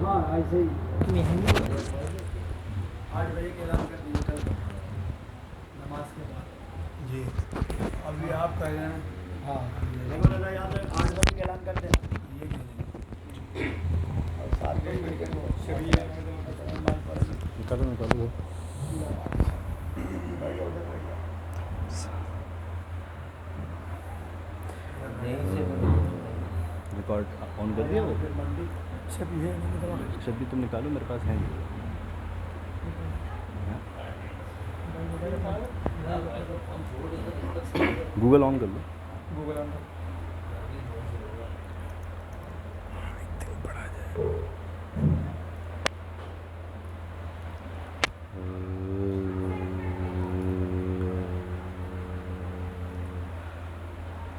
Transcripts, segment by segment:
ہاں ایسے ہی 8 بجے کے اعلان کر دیجیے کل نماز کے بعد. جی ابھی آپ کہہ رہے ہیں. ہاں اللہ یہاں پہ 8 بجے کے اعلان کرتے ہیں. یہ کہہ رہے ہیں اور 7 بجے کے نکالو ریکارڈ آن کر دیا وہ شبی تم نکالو میرے پاس ہے نہیں. گوگل آن کر لو. گوگل آن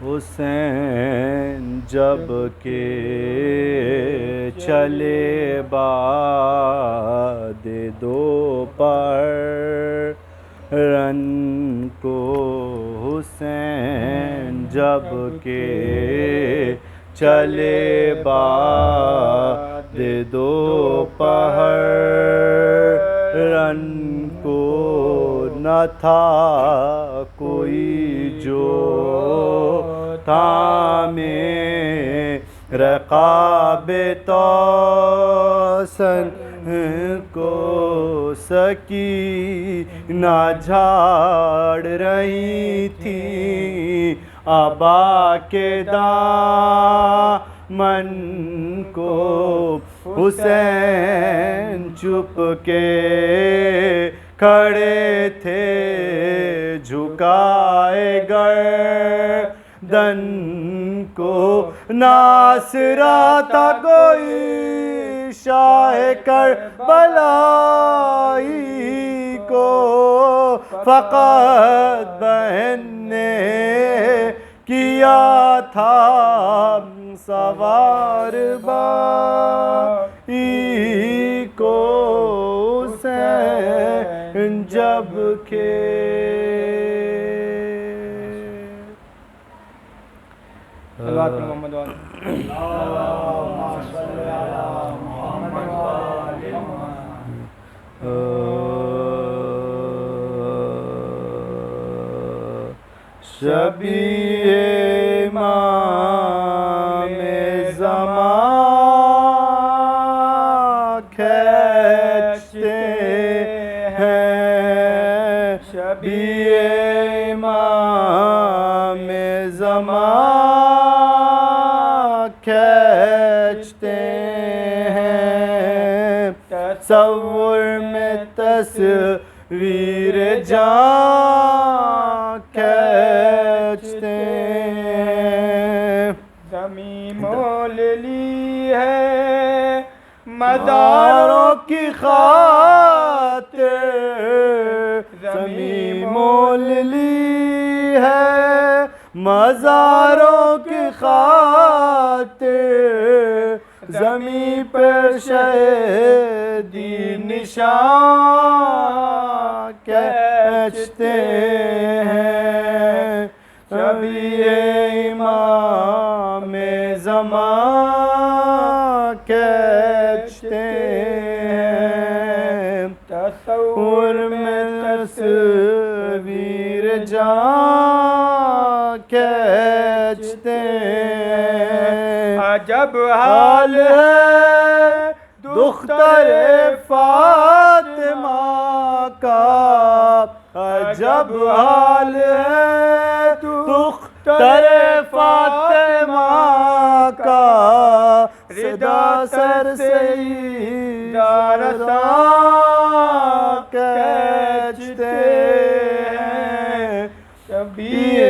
حسین جب کہ چلے باد دوپہرن کو حسین جب کہ چلے باد دوپہرن کو نہ تھا کوئی جو تھامے رقاب توسن کو سکینہ جھاڑ رہی تھی ابا کے دامن کو حسین چپ کے کھڑے تھے جھکائے گردن کو ناصرہ تھا کوئی شاہ کربلائی کو فقط بہن نے کیا تھا سوار بائی کو حسین جب کہ محمد شبیہ امام زمان کھینچتے ہیں شبیہ امام زمان کھینچتے ہیں تصور میں تصویر جان کھینچتے ہیں زمین مول لی ہے مداروں کی خاطر زمین مول لی ہے مزاروں کی خاطر زمین پر شہیدی نشان کھینچتے ہیں شبیہ امام زمان کھینچتے ہیں تصور میں تصویر جان کھینچتے ہیں عجب حال ہے دختر فاطمہ کا عجب حال ہے دختر فاطمہ کا ردا سر سے رساں کھینچتے ہیں شبیہ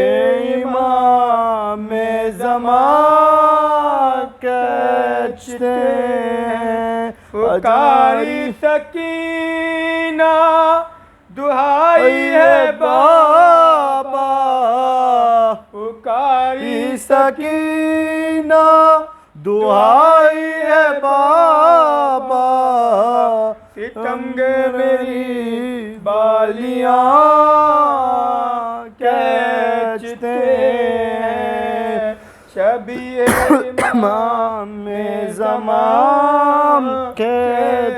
امام زمان کھینچتے ہیں پکاری سکینہ دہائی ہے بابا پکاری سکینہ دہائی ہے بابا ستنگ میری بالیاں کھینچتے ہیں شبیہ امام زمان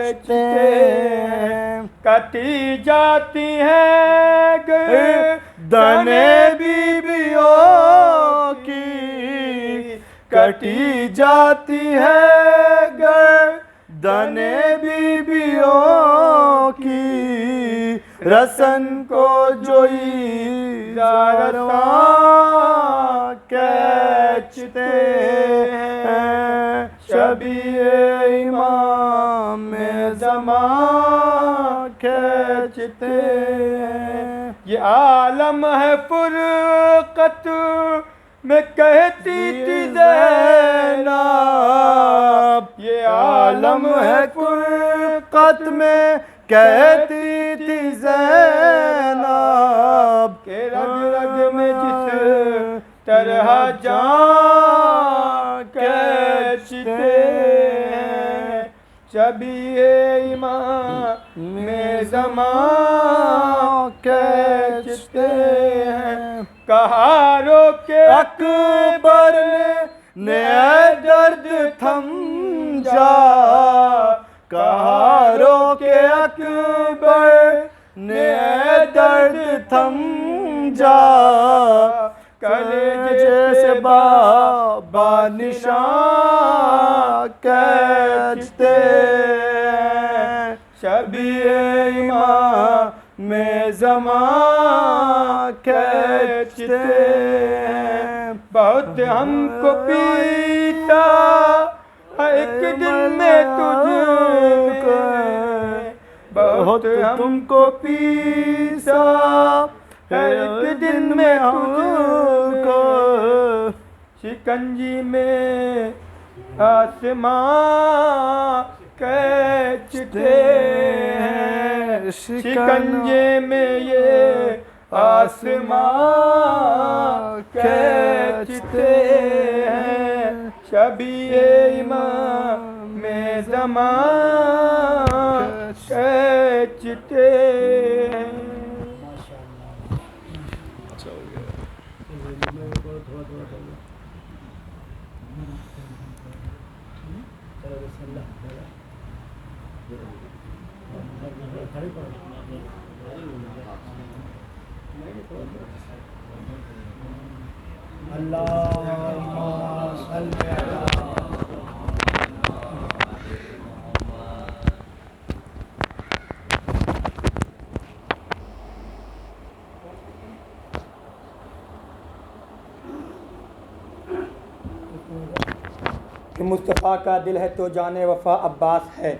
کھینچتے ہیں، کٹی جاتی ہیں گردن بیویوں کی، کٹی جاتی ہے گردن بیویوں کی، رسن کو جوئی زارواں کھینچتے ہیں، شبیہ امام زمان کھینچتے ہیں۔ یہ عالم ہے فرقت میں کہتی تھی زینب، یہ عالم ہے فرقت میں کہتی تھی زینب، کہ رگ رگ میں جس طرح جان کھینچتے ہیں، شبیہ امام زمان کھینچتے ہیں۔ کہا رو کے اکبر نے اے درد تھم جا، کہا رو کے اکبر نے اے درد تھم جا، کلیجے سے بابا نشان کھینچتے ہیں، شبیہ امام زمان کھینچتے ہیں۔ بہت ہم کو پیتا ایک دن میں تجھ کو، بہت تم کو پیسا ایک دن میں تم کو، شکنجی میں آسمان کھینچتے ہیں، شکنجے میں یہ آسمان کھینچتے ہیں، شبیہ امام زمان کھینچتے ہیں۔ اللہم صلی علی کہ مصطفیٰ کا دل ہے تو جان وفا عباس ہے،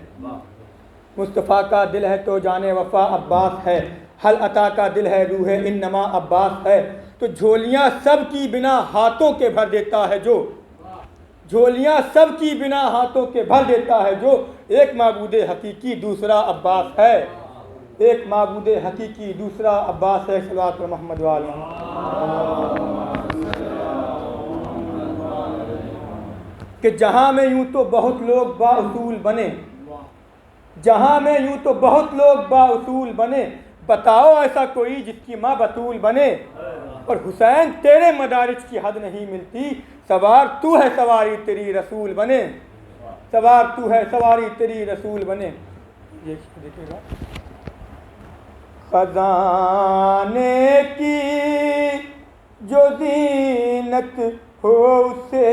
مصطفیٰ کا دل ہے تو جان وفا عباس ہے، حل عطا کا دل ہے روح انما عباس ہے، تو جھولیاں سب کی بنا ہاتھوں کے بھر دیتا ہے جو، جھولیاں سب کی بنا ہاتھوں کے بھر دیتا ہے جو، ایک معبود حقیقی دوسرا عباس ہے، ایک معبود حقیقی دوسرا عباس ہے۔ صلوات محمد وعلی کہ جہاں میں یوں تو بہت لوگ با اصول بنے، جہاں میں یوں تو بہت لوگ با اصول بنے، بتاؤ ایسا کوئی جس کی ماں بطول بنے، اور حسین تیرے مدارج کی حد نہیں ملتی، سوار تو ہے سواری تیری رسول بنے، سوار تو ہے سواری تیری رسول بنے۔ یہ دیکھیے گا، خزانے کی جو زینت ہو اسے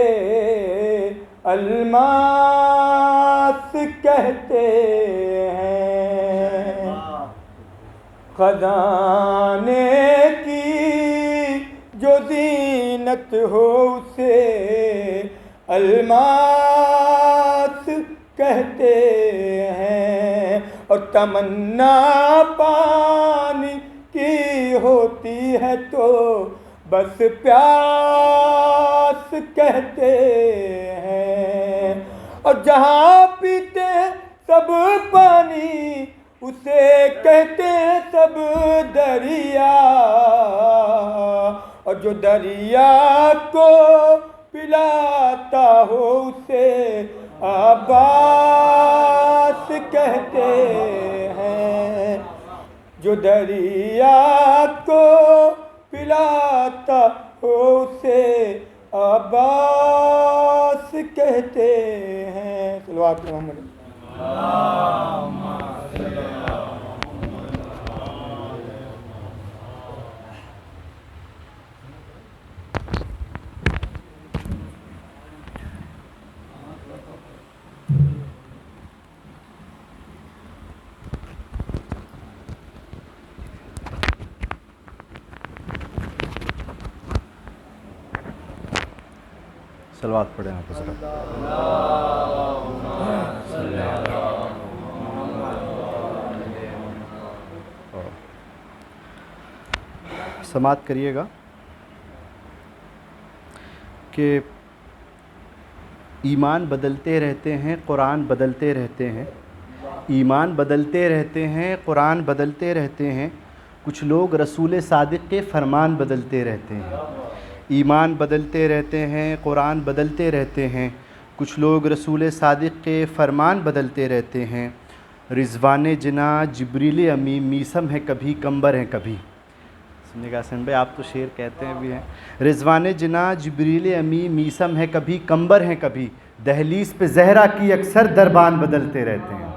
الماس کہتے ہیں، خزانے کی جو زینت ہو اسے الماس کہتے ہیں، اور تمنا پانی کی ہوتی ہے تو بس پیاس کہتے ہیں، اور جہاں پیتے ہیں سب پانی اسے کہتے ہیں سب دریا، اور جو دریا کو پلاتا ہو اسے عباس کہتے ہیں، جو دریا کو پلاتا ہو اسے عباس کہتے ہیں۔ صلوات محمد۔ صلوات پڑھیں آپ ذرا. سماعت کریے گا کہ ایمان بدلتے رہتے ہیں، قرآن بدلتے رہتے ہیں. ایمان بدلتے رہتے ہیں، قرآن بدلتے رہتے ہیں. کچھ لوگ رسول صادق کے فرمان بدلتے رہتے ہیں. ایمان بدلتے رہتے ہیں، قرآن بدلتے رہتے ہیں. کچھ لوگ رسول صادق کے فرمان بدلتے رہتے ہیں. رضوان جناح جبریل امی میسم ہے کبھی کمبر ہیں کبھی. سمجھے گا حسین بھائی، آپ تو شعر کہتے ہیں بھی ہیں. رضوان جناح جبریل امی میسم ہے کبھی کمبر ہیں کبھی. دہلیز پہ زہرا کی اکثر دربان بدلتے رہتے ہیں.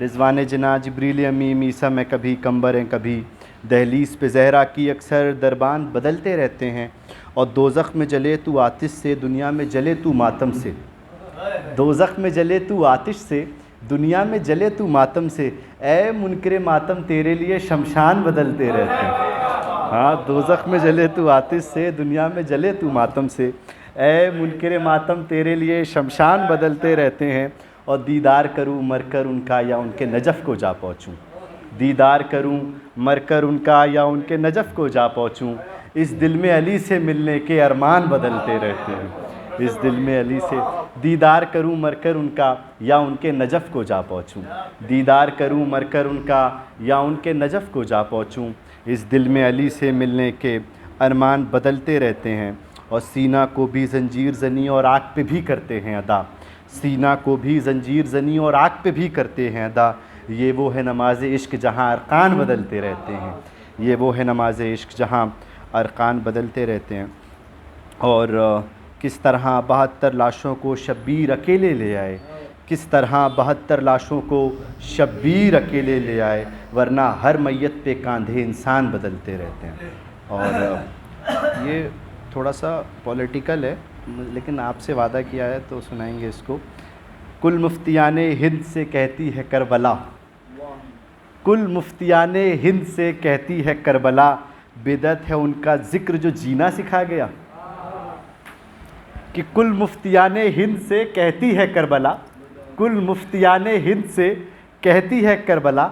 رضوان جناح جبریل امی میسم ہے کبھی کمبر ہیں کبھی. دہلیز پہ زہرا کی اکثر دربان بدلتے رہتے ہیں. اور دوزخ میں جلے تو آتش سے، دنیا میں جلے تو ماتم سے. دوزخ میں جلے تو آتش سے، دنیا میں جلے تو ماتم سے. اے منکر ماتم تیرے لیے شمشان بدلتے رہتے ہیں. ہاں، دوزخ میں جلے تو آتش سے، دنیا میں جلے تو ماتم سے. اے منکر ماتم تیرے لیے شمشان بدلتے رہتے ہیں. اور دیدار کروں مر کر ان کا یا ان کے نجف کو جا پہنچوں. دیدار کروں مر کر ان کا یا ان کے نجف کو جا پہنچوں. اس دل میں علی سے ملنے کے ارمان بدلتے رہتے ہیں. اس دل میں علی سے دیدار کروں مر کر ان کا یا ان کے نجف کو جا پہنچوں. دیدار کروں مر کر ان کا یا ان کے نجف کو جا پہنچوں. اس دل میں علی سے ملنے کے ارمان بدلتے رہتے ہیں. اور سینہ کو بھی زنجیر زنی اور آگ پہ بھی کرتے ہیں ادا. سینہ کو بھی زنجیر زنی اور آگ پہ بھی کرتے ہیں ادا. یہ وہ ہے نماز عشق جہاں ارکان بدلتے رہتے ہیں. یہ وہ ہے نماز عشق جہاں ارکان بدلتے رہتے ہیں. اور کس طرح 72 لاشوں کو شبیر اکیلے لے آئے. کس طرح 72 لاشوں کو شبیر اکیلے لے آئے. ورنہ ہر میت پہ کاندھے انسان بدلتے رہتے ہیں. اور یہ تھوڑا سا پولیٹیکل ہے لیکن آپ سے وعدہ کیا ہے تو سنائیں گے اس کو. کل مفتیان ہند سے کہتی ہے کربلا. کل مفتیان ہند سے کہتی ہے کربلا. بدعت ہے ان کا ذکر جو جینا سکھا گیا. کہ کل مفتیان ہند سے کہتی ہے کربلا. کل مفتیان ہند سے کہتی ہے کربلا.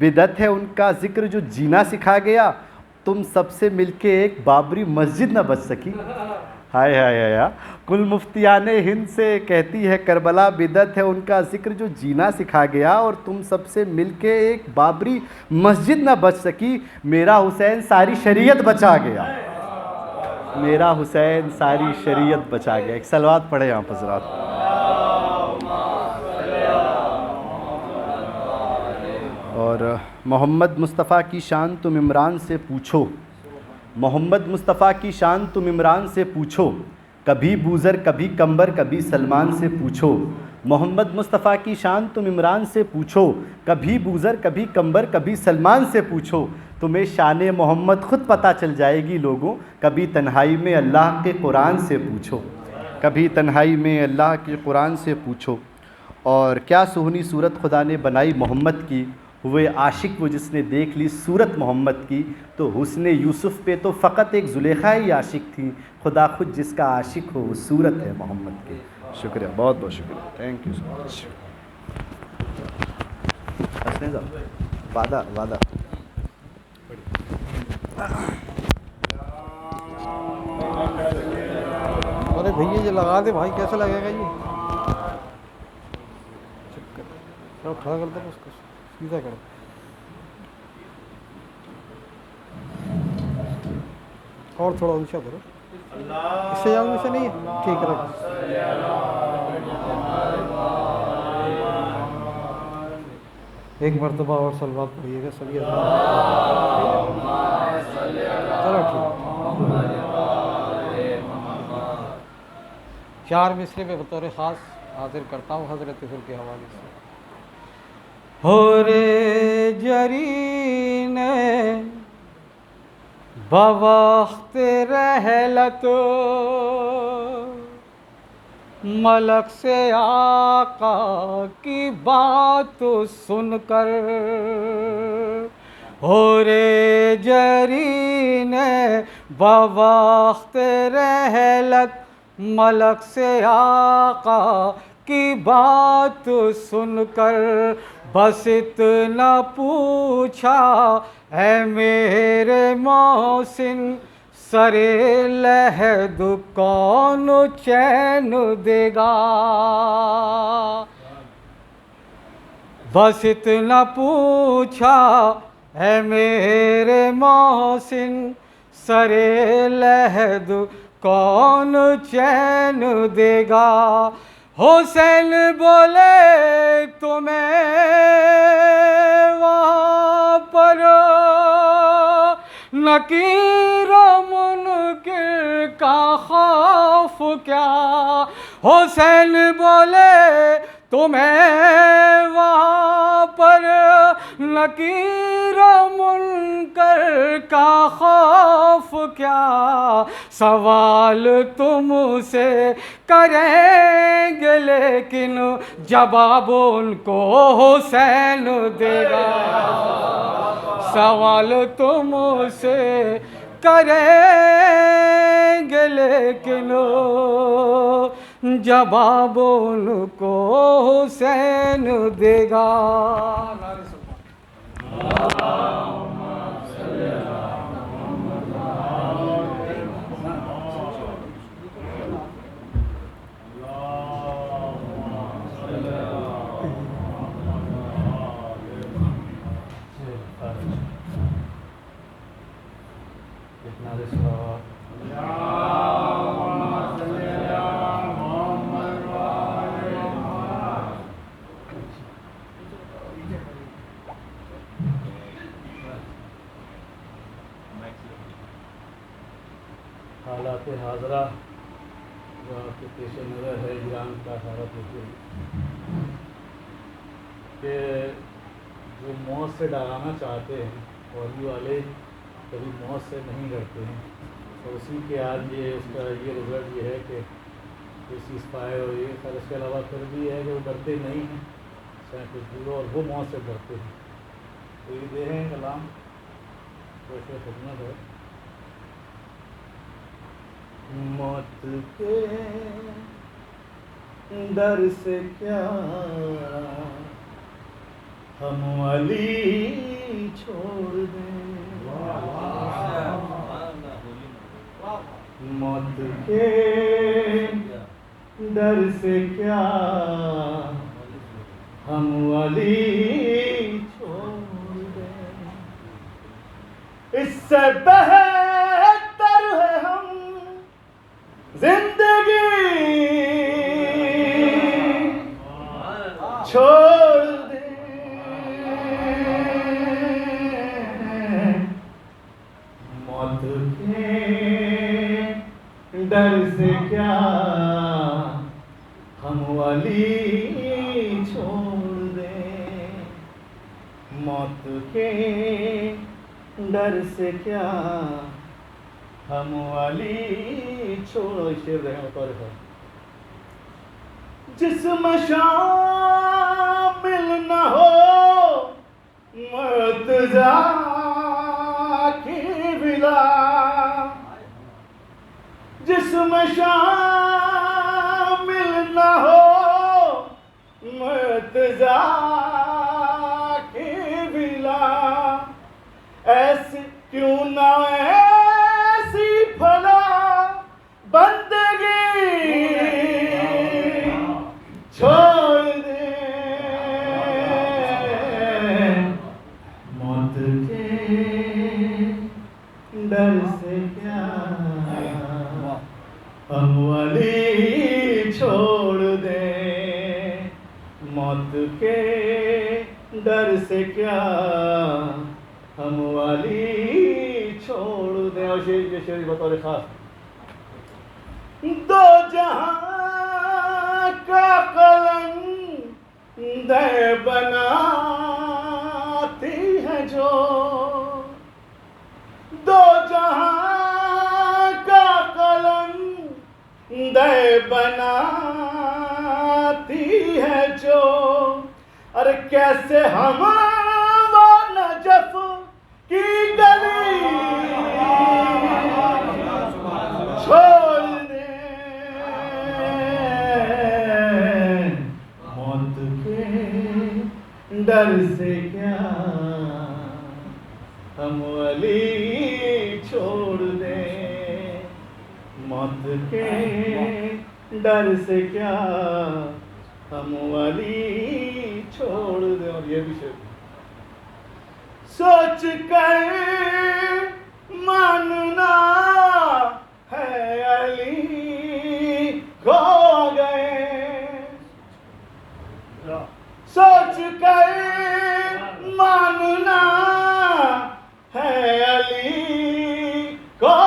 بدعت ہے ان کا ذکر جو جینا سکھا گیا. تم سب سے مل کے ایک بابری مسجد نہ بچ سکی. ہائے ہائے ہائے. کل مفتیان ہند سے کہتی ہے کربلا. بدعت ہے ان کا ذکر جو جینا سکھا گیا. اور تم سب سے مل کے ایک بابری مسجد نہ بچ سکی. میرا حسین ساری شریعت بچا گیا. میرا حسین ساری شریعت بچا گیا. ایک صلوات پڑھے آپ حضرات. اور محمد مصطفیٰ کی شان تم عمران سے پوچھو. محمد مصطفیٰ کی شان تم عمران سے پوچھو. کبھی بوزر کبھی کمبر کبھی سلمان سے پوچھو. محمد مصطفیٰ کی شان تم عمران سے پوچھو. کبھی بوزر کبھی کمبر کبھی سلمان سے پوچھو. تمہیں شان محمد خود پتہ چل جائے گی لوگوں. کبھی تنہائی میں اللہ کے قرآن سے پوچھو. کبھی تنہائی میں اللہ کے قرآن سے پوچھو. اور کیا سہنی صورت خدا نے بنائی محمد کی. ہوئے عاشق وہ جس نے دیکھ لی صورت محمد کی. تو حسن یوسف پہ تو فقط ایک زلیخا ہی عاشق تھی. خدا خود جس کا عاشق ہو وہ صورت ہے محمد کی. شکریہ، بہت بہت شکریہ. تھینک یو سو مچ. حسین صاحب وعدہ وعدہ. ارے بھیا یہ لگا دے بھائی، کیسا لگے گا یہ؟ کھڑا کر دو اس کو، سیدھا کرو. اور تھوڑا اونچا کرو. اس سے زیادہ اونچا نہیں ہے؟ ٹھیک ہے. ایک مرتبہ اور صلوات پڑھیے گا سبھی. چلو ٹھیک. 4 مصرے میں بطور خاص حاضر کرتا ہوں حضرت حضور کے حوالے سے. ہو رے جرین بوقت رحلت ملک سے آقا کی بات سن کر، ہو رے جرین بوقت رحلت ملک سے آقا کی بات سن کر، بس اتنا پوچھا اے میرے محسن سرے لحد کون چین دے گا، بس اتنا پوچھا اے میرے محسن سرے لحد کون چین دے گا۔ حسین بولے تمہیں وہاں پر نکیر و منکر کا خوف کیا، حسین بولے تمہیں وہاں پر نکیر و منکر کا خوف کیا، سوال تم سے کریں گے لیکن جواب ان کو حسین دے گا، سوال تم سے کریں گے لیکن جواب ان کو حسین دے گا۔ حالات حاضرہ جو آپ کے پیش نظر ہے، ایران کا حالت کہ جو موت سے ڈرانا چاہتے ہیں فوجی والے کبھی موت سے نہیں ڈرتے ہیں، اور اسی کے آج یہ اس کا یہ رزلٹ یہ ہے کہ سیز فائر اور یہ سر، اس کے علاوہ پھر بھی ہے کہ وہ ڈرتے نہیں ہیں چاہے کچھ بھی ہو، اور وہ موت سے ڈرتے ہیں۔ تو یہ دے ہیں کلام کوشش خدمت ہے۔ موت کے ڈر سے کیا ہم علی چھوڑ دیں، موت کے ڈر سے کیا ہم علی چھوڑ دیں، اس سے بہتر ہے ہم زندگی چھوڑ دیں، موت کے ڈر سے کیا ہم علی چھوڑ دیں، موت کے ڈر سے کیا ہم علی چھوڑو۔ شعر رہے بطور خاص، جسم شامل نہ ہو مرتضیٰ کی بلا، جسم شامل نہ ہو مرتضیٰ کی بلا، ایسی کیوں نہ ایسی بھلا بندگی چھوڑ دے، موت کے ڈر سے کیا ہم علی چھوڑ دیں، موت کے ڈر سے کیا ہم علی چھوڑ دیں۔ اور یہ شعر بطور خاص، دو جہاں کا قلم دے بنا بناتی ہے جو، ارے کیسے ہم وہ نجف کی گلی چھوڑ دیں، موت کے ڈر سے کیا ہم علی چھوڑ دیں، موت کے ڈر سے کیا ہم علی چھوڑ دیں۔ اور یہ بھی شعر سوچ کر ماننا ہے علی کھو گئے، سوچ کر ماننا ہے علی کھو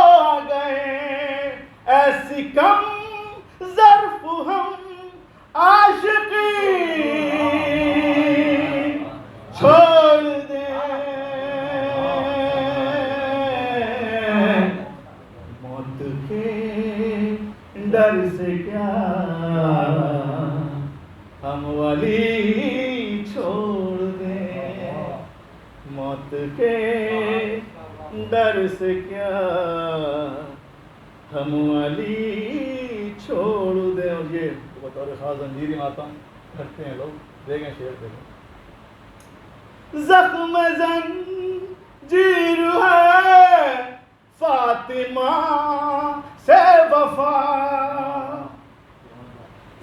گئے، ایسی کم ظرف ہم عاشقی چھوڑ دیں، موت کے ڈر سے کیا ہم ولی چھوڑ دیں، موت کے ڈر سے کیا ہم علی چھوڑ دیں۔ اور یہ بطور خاص زنجیری ماتم کرتے ہیں لوگ، دیکھیں شعر دیکھیں۔ زخم زنجیر ہے فاطمہ سے وفا،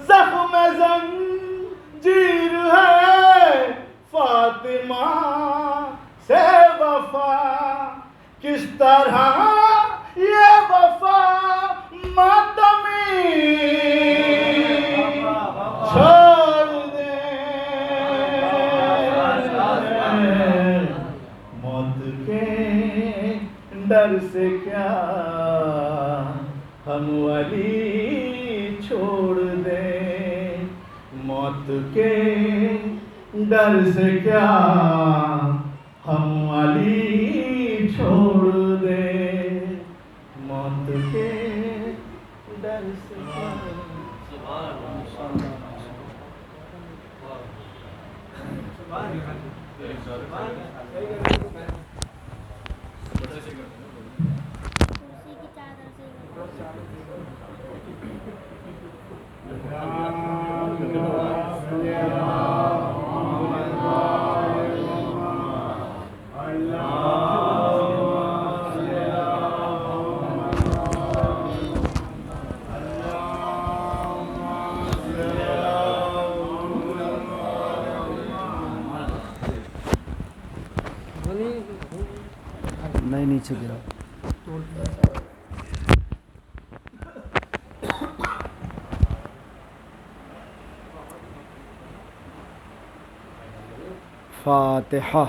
زخم زنجیر ہے فاطمہ سے وفا، کس طرح یہ وفا ماتمی چھوڑ دیں، موت کے ڈر سے کیا ہم علی چھوڑ دیں، موت کے ڈر سے کیا ہم علی چھوڑ دیں، موت کے ڈر سے کیا۔ نہیں نیچے گرا۔ فاتحہ۔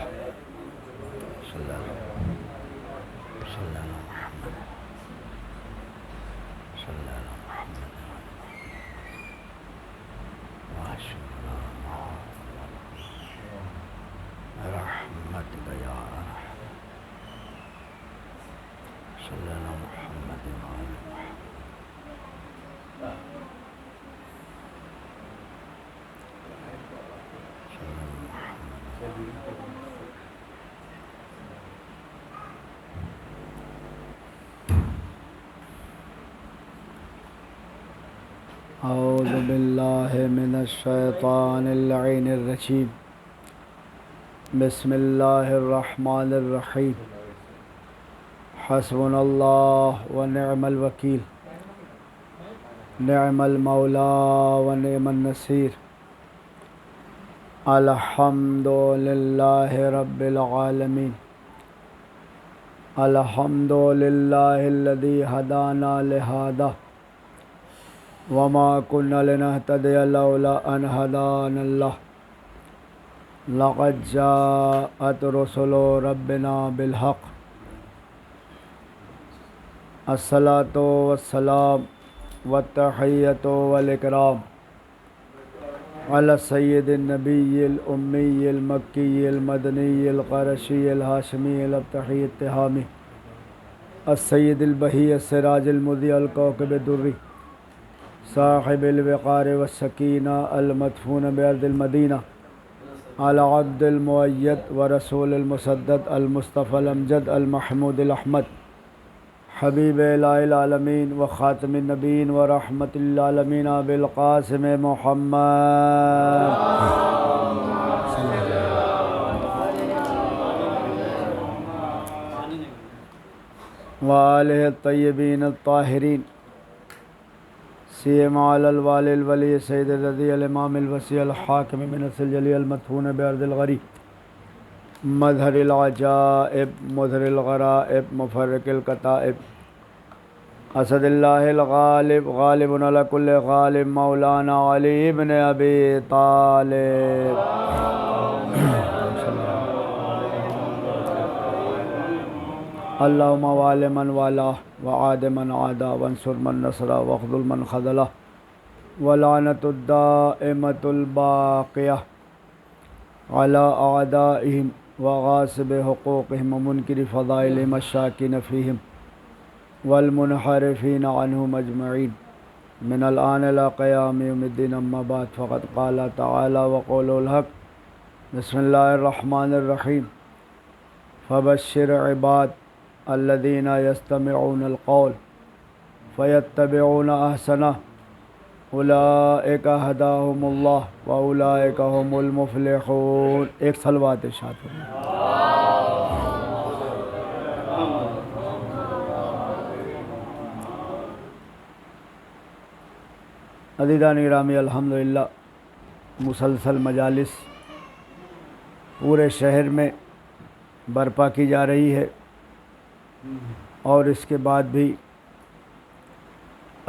اعوذ باللہ من الشیطان اللعین الرجیم، بسم اللہ الرحمن الرحیم، حسبنا اللہ ونعم الوکیل، نعم المولا ونعم النصیر، الحمد للہ رب العالمین، الحمد للہ الذی ہدانا لہذا وما كنا لنهتدي لولا أن هدانا الله، لقد جاءت رسل ربنا بالحق، الصلاة والسلام والتحية والإكرام على السيد النبي الأمي المكي المدني القرشي الهاشمي الأبتحي التهامي السيد البهي السراج المضيء الكوكب الدري صاحب الوقار والسکینہ المدفون بأرض المدینہ العبد المؤید ورسول المسدد المصطفى الامجد المحمود الاحمد حبیب الہ العالمین وخاتم النبیین ورحمت للعالمین ابی القاسم محمد وآلہ الطیبین الطاہرین سیما علی الوالی الولی سید الرضی الامام الوسیع الحاکم من الجلی المدفون بأرض الغری مظہر العجائب مظہر الغرائب مفرق الکتائب اسد اللہ الغالب غالب علی کل غالب مولانا علی بن ابی طالب اللہم وال من والا وعاد من عادا وانصر من نصرا واخذل من خذلا ولعنت الدائمة الباقیہ علی اعدائہم وغاصب حقوقہم ومنکر فضائلہم الشاکین فیہم والمنحرفین عنہم اجمعین من الآن الى قیام یوم الدین اما بعد فقد قال تعالی وقوله الحق بسم اللہ الرحمن الرحیم فبشر عباد الذین یستمعون القول فیتبعون احسنہ اولئک ہداہم اللہ واولئک هم المفلحون۔ ایک صلوات ارشاد فرمائیں۔ عزیزان گرامی، الحمدللہ مسلسل مجالس پورے شہر میں برپا کی جا رہی ہے، اور اس کے بعد بھی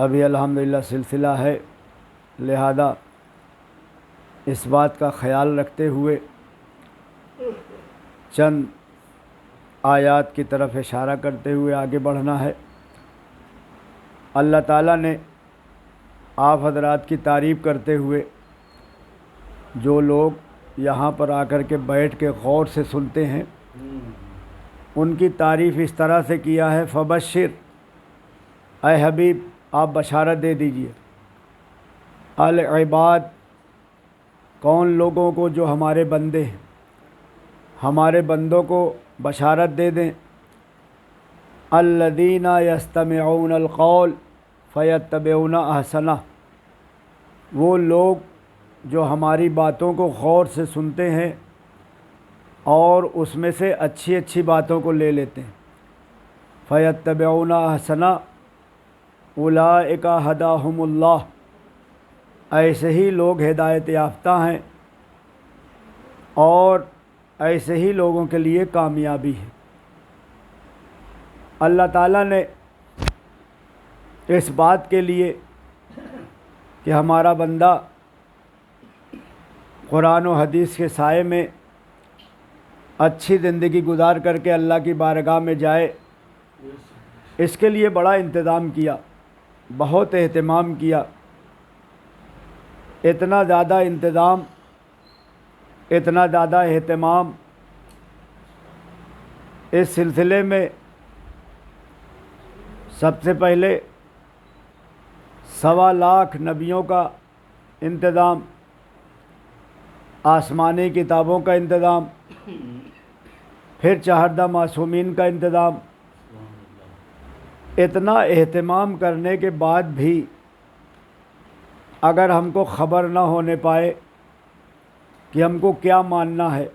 ابھی الحمدللہ سلسلہ ہے، لہذا اس بات کا خیال رکھتے ہوئے چند آیات کی طرف اشارہ کرتے ہوئے آگے بڑھنا ہے۔ اللہ تعالیٰ نے آپ حضرات کی تعریف کرتے ہوئے جو لوگ یہاں پر آ کر کے بیٹھ کے غور سے سنتے ہیں، ان کی تعریف اس طرح سے کیا ہے، فبشر، اے حبیب آپ بشارت دے دیجئے، العباد، کون لوگوں کو؟ جو ہمارے بندے ہیں، ہمارے بندوں کو بشارت دے دیں، الذین یستمعون القول فیتبعون احسنہ، وہ لوگ جو ہماری باتوں کو غور سے سنتے ہیں اور اس میں سے اچھی اچھی باتوں کو لے لیتے ہیں، فیتبعون احسنہ اولئک ہداہم اللہ، ایسے ہی لوگ ہدایت یافتہ ہیں اور ایسے ہی لوگوں کے لیے کامیابی ہے۔ اللہ تعالیٰ نے اس بات کے لیے کہ ہمارا بندہ قرآن و حدیث کے سائے میں اچھی زندگی گزار کر کے اللہ کی بارگاہ میں جائے، اس کے لیے بڑا انتظام کیا، بہت اہتمام کیا، اتنا زیادہ انتظام، اتنا زیادہ اہتمام اس سلسلے میں سب سے پہلے 1.25 لاکھ نبیوں کا انتظام، آسمانی کتابوں کا انتظام، پھر 14 معصومین کا انتظام، اتنا اہتمام کرنے کے بعد بھی اگر ہم کو خبر نہ ہونے پائے کہ ہم کو کیا ماننا ہے،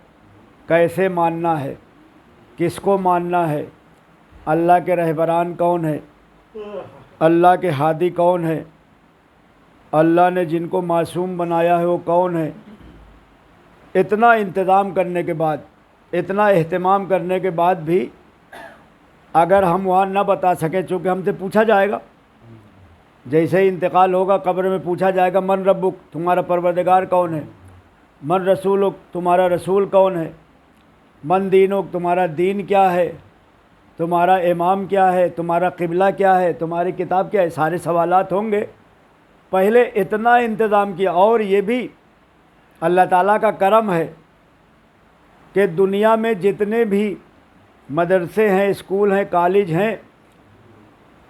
کیسے ماننا ہے، کس کو ماننا ہے، اللہ کے رہبران کون ہیں، اللہ کے ہادی کون ہیں، اللہ نے جن کو معصوم بنایا ہے وہ کون ہے، اتنا انتظام کرنے کے بعد، اتنا اہتمام کرنے کے بعد بھی اگر ہم وہاں نہ بتا سکیں، چونکہ ہم سے پوچھا جائے گا، جیسے ہی انتقال ہوگا قبر میں پوچھا جائے گا، من ربک، تمہارا پروردگار کون ہے، من رسولک، تمہارا رسول کون ہے، من دینک، تمہارا دین کیا ہے، تمہارا امام کیا ہے، تمہارا قبلہ کیا ہے، تمہاری کتاب کیا ہے، سارے سوالات ہوں گے۔ پہلے اتنا انتظام کیا، اور یہ بھی اللہ تعالیٰ کا کرم ہے کہ دنیا میں جتنے بھی مدرسے ہیں، اسکول ہیں، کالج ہیں،